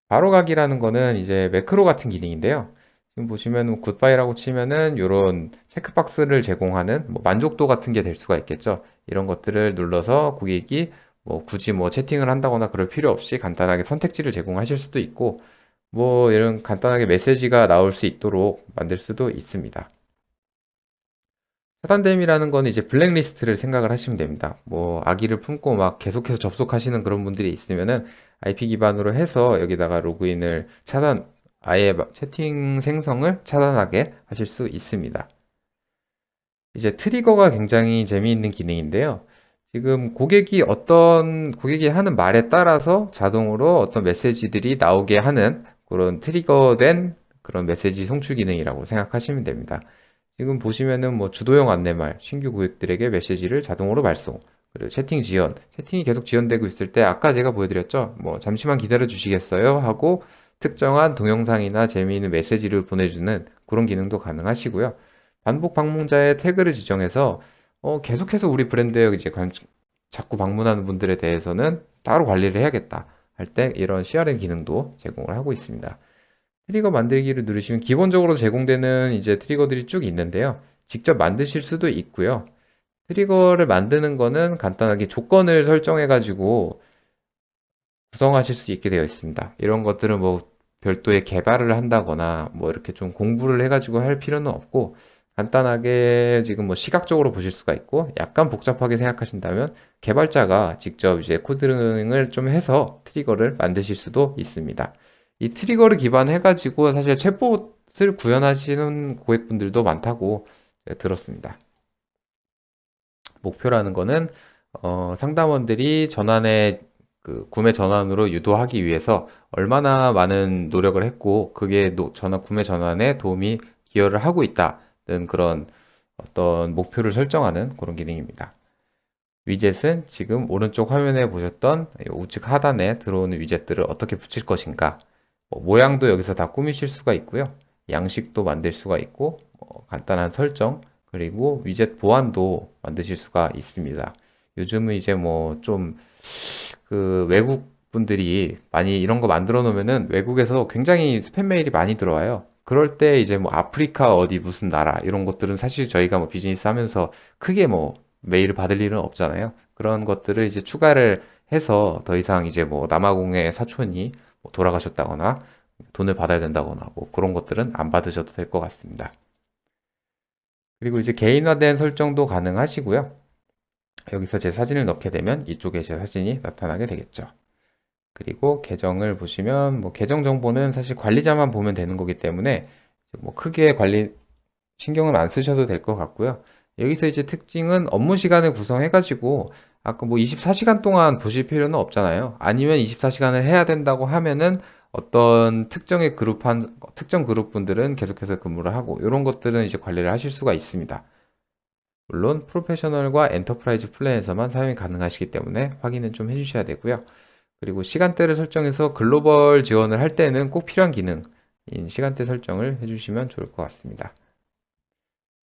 바로가기라는 거는 이제 매크로 같은 기능인데요. 지금 보시면 굿바이라고 치면은 이런 체크박스를 제공하는 뭐 만족도 같은 게 될 수가 있겠죠. 이런 것들을 눌러서 고객이 뭐 굳이 뭐 채팅을 한다거나 그럴 필요 없이 간단하게 선택지를 제공하실 수도 있고 뭐 이런 간단하게 메시지가 나올 수 있도록 만들 수도 있습니다. 차단됨이라는 거는 이제 블랙리스트를 생각을 하시면 됩니다. 뭐 아기를 품고 막 계속해서 접속하시는 그런 분들이 있으면은 IP 기반으로 해서 여기다가 로그인을 아예 채팅 생성을 차단하게 하실 수 있습니다. 이제 트리거가 굉장히 재미있는 기능인데요. 지금 고객이 하는 말에 따라서 자동으로 어떤 메시지들이 나오게 하는 그런 트리거된 그런 메시지 송출 기능이라고 생각하시면 됩니다. 지금 보시면은 뭐 주도형 안내말, 신규 고객들에게 메시지를 자동으로 발송, 그리고 채팅이 계속 지연되고 있을 때 아까 제가 보여드렸죠? 뭐 잠시만 기다려 주시겠어요? 하고 특정한 동영상이나 재미있는 메시지를 보내주는 그런 기능도 가능하시고요. 반복 방문자의 태그를 지정해서 계속해서 우리 브랜드에 이제 자꾸 방문하는 분들에 대해서는 따로 관리를 해야겠다 할 때 이런 CRM 기능도 제공을 하고 있습니다. 트리거 만들기를 누르시면 기본적으로 제공되는 이제 트리거들이 쭉 있는데요. 직접 만드실 수도 있고요. 트리거를 만드는 거는 간단하게 조건을 설정해 가지고 구성하실 수 있게 되어 있습니다. 이런 것들은 뭐 별도의 개발을 한다거나 뭐 이렇게 좀 공부를 해 가지고 할 필요는 없고 간단하게 지금 뭐 시각적으로 보실 수가 있고 약간 복잡하게 생각하신다면 개발자가 직접 이제 코딩을 좀 해서 트리거를 만드실 수도 있습니다. 이 트리거를 기반해가지고 사실 챗봇을 구현하시는 고객분들도 많다고 들었습니다. 목표라는 거는 상담원들이 전환의 그 구매 전환으로 유도하기 위해서 얼마나 많은 노력을 했고 그게 구매 전환에 도움이 기여를 하고 있다는 그런 어떤 목표를 설정하는 그런 기능입니다. 위젯은 지금 오른쪽 화면에 보셨던 우측 하단에 들어오는 위젯들을 어떻게 붙일 것인가 모양도 여기서 다 꾸미실 수가 있고요. 양식도 만들 수가 있고 간단한 설정 그리고 위젯 보안도 만드실 수가 있습니다. 요즘은 이제 뭐 좀 그 외국 분들이 많이 이런 거 만들어 놓으면은 외국에서 굉장히 스팸 메일이 많이 들어와요. 그럴 때 이제 뭐 아프리카 어디 무슨 나라 이런 것들은 사실 저희가 뭐 비즈니스 하면서 크게 뭐 메일을 받을 일은 없잖아요. 그런 것들을 이제 추가를 해서 더 이상 이제 뭐 남아공의 사촌이 뭐 돌아가셨다거나 돈을 받아야 된다거나 뭐 그런 것들은 안 받으셔도 될 것 같습니다. 그리고 이제 개인화된 설정도 가능하시고요. 여기서 제 사진을 넣게 되면 이쪽에 제 사진이 나타나게 되겠죠. 그리고 계정을 보시면 뭐 계정 정보는 사실 관리자만 보면 되는 거기 때문에 뭐 크게 신경은 안 쓰셔도 될 것 같고요. 여기서 이제 특징은 업무 시간을 구성해가지고 아까 뭐 24시간 동안 보실 필요는 없잖아요. 아니면 24시간을 해야 된다고 하면은 어떤 특정 그룹 분들은 계속해서 근무를 하고 이런 것들은 이제 관리를 하실 수가 있습니다. 물론 프로페셔널과 엔터프라이즈 플랜에서만 사용이 가능하시기 때문에 확인은 좀 해주셔야 되고요. 그리고 시간대를 설정해서 글로벌 지원을 할 때는 꼭 필요한 기능인 시간대 설정을 해주시면 좋을 것 같습니다.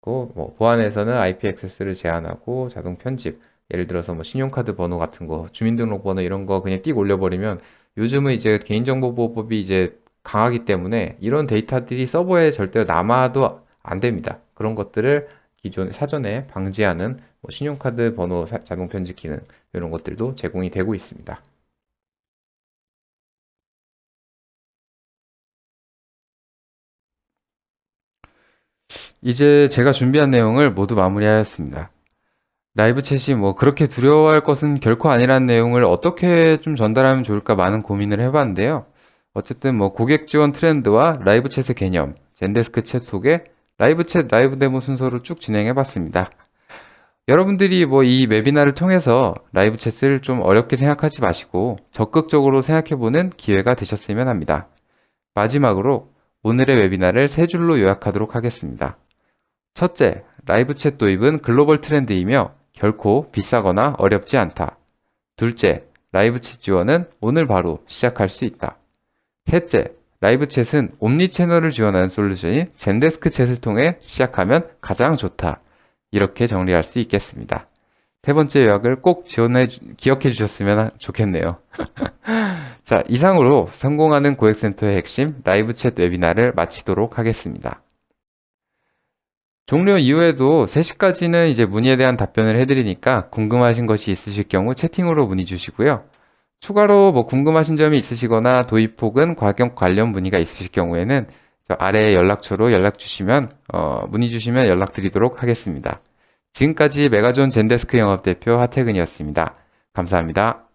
뭐 보안에서는 IP 액세스를 제한하고 자동 편집, 예를 들어서 뭐 신용카드 번호 같은 거, 주민등록번호 이런 거 그냥 띡 올려버리면 요즘은 이제 개인정보보호법이 이제 강하기 때문에 이런 데이터들이 서버에 절대 남아도 안 됩니다. 그런 것들을 기존 사전에 방지하는 뭐 신용카드 번호 자동 편집 기능 이런 것들도 제공이 되고 있습니다. 이제 제가 준비한 내용을 모두 마무리하였습니다. 라이브 챗이 뭐 그렇게 두려워할 것은 결코 아니라는 내용을 어떻게 좀 전달하면 좋을까 많은 고민을 해봤는데요. 어쨌든 뭐 고객 지원 트렌드와 라이브 챗의 개념, 젠데스크 챗 속에 라이브 챗 라이브 데모 순서로 쭉 진행해봤습니다. 여러분들이 뭐 이 웨비나를 통해서 라이브 챗을 좀 어렵게 생각하지 마시고 적극적으로 생각해보는 기회가 되셨으면 합니다. 마지막으로 오늘의 웨비나를 세 줄로 요약하도록 하겠습니다. 첫째, 라이브 챗 도입은 글로벌 트렌드이며 결코 비싸거나 어렵지 않다. 둘째, 라이브 챗 지원은 오늘 바로 시작할 수 있다. 셋째, 라이브 챗은 옴니 채널을 지원하는 솔루션인 젠데스크 챗을 통해 시작하면 가장 좋다. 이렇게 정리할 수 있겠습니다. 세 번째 요약을 꼭 기억해 주셨으면 좋겠네요. 자, 이상으로 성공하는 고객센터의 핵심 라이브 챗 웨비나를 마치도록 하겠습니다. 종료 이후에도 3시까지는 이제 문의에 대한 답변을 해드리니까 궁금하신 것이 있으실 경우 채팅으로 문의 주시고요. 추가로 뭐 궁금하신 점이 있으시거나 도입 혹은 과격 관련 문의가 있으실 경우에는 저 아래 연락처로 문의 주시면 연락드리도록 하겠습니다. 지금까지 메가존 젠데스크 영업대표 하태근이었습니다. 감사합니다.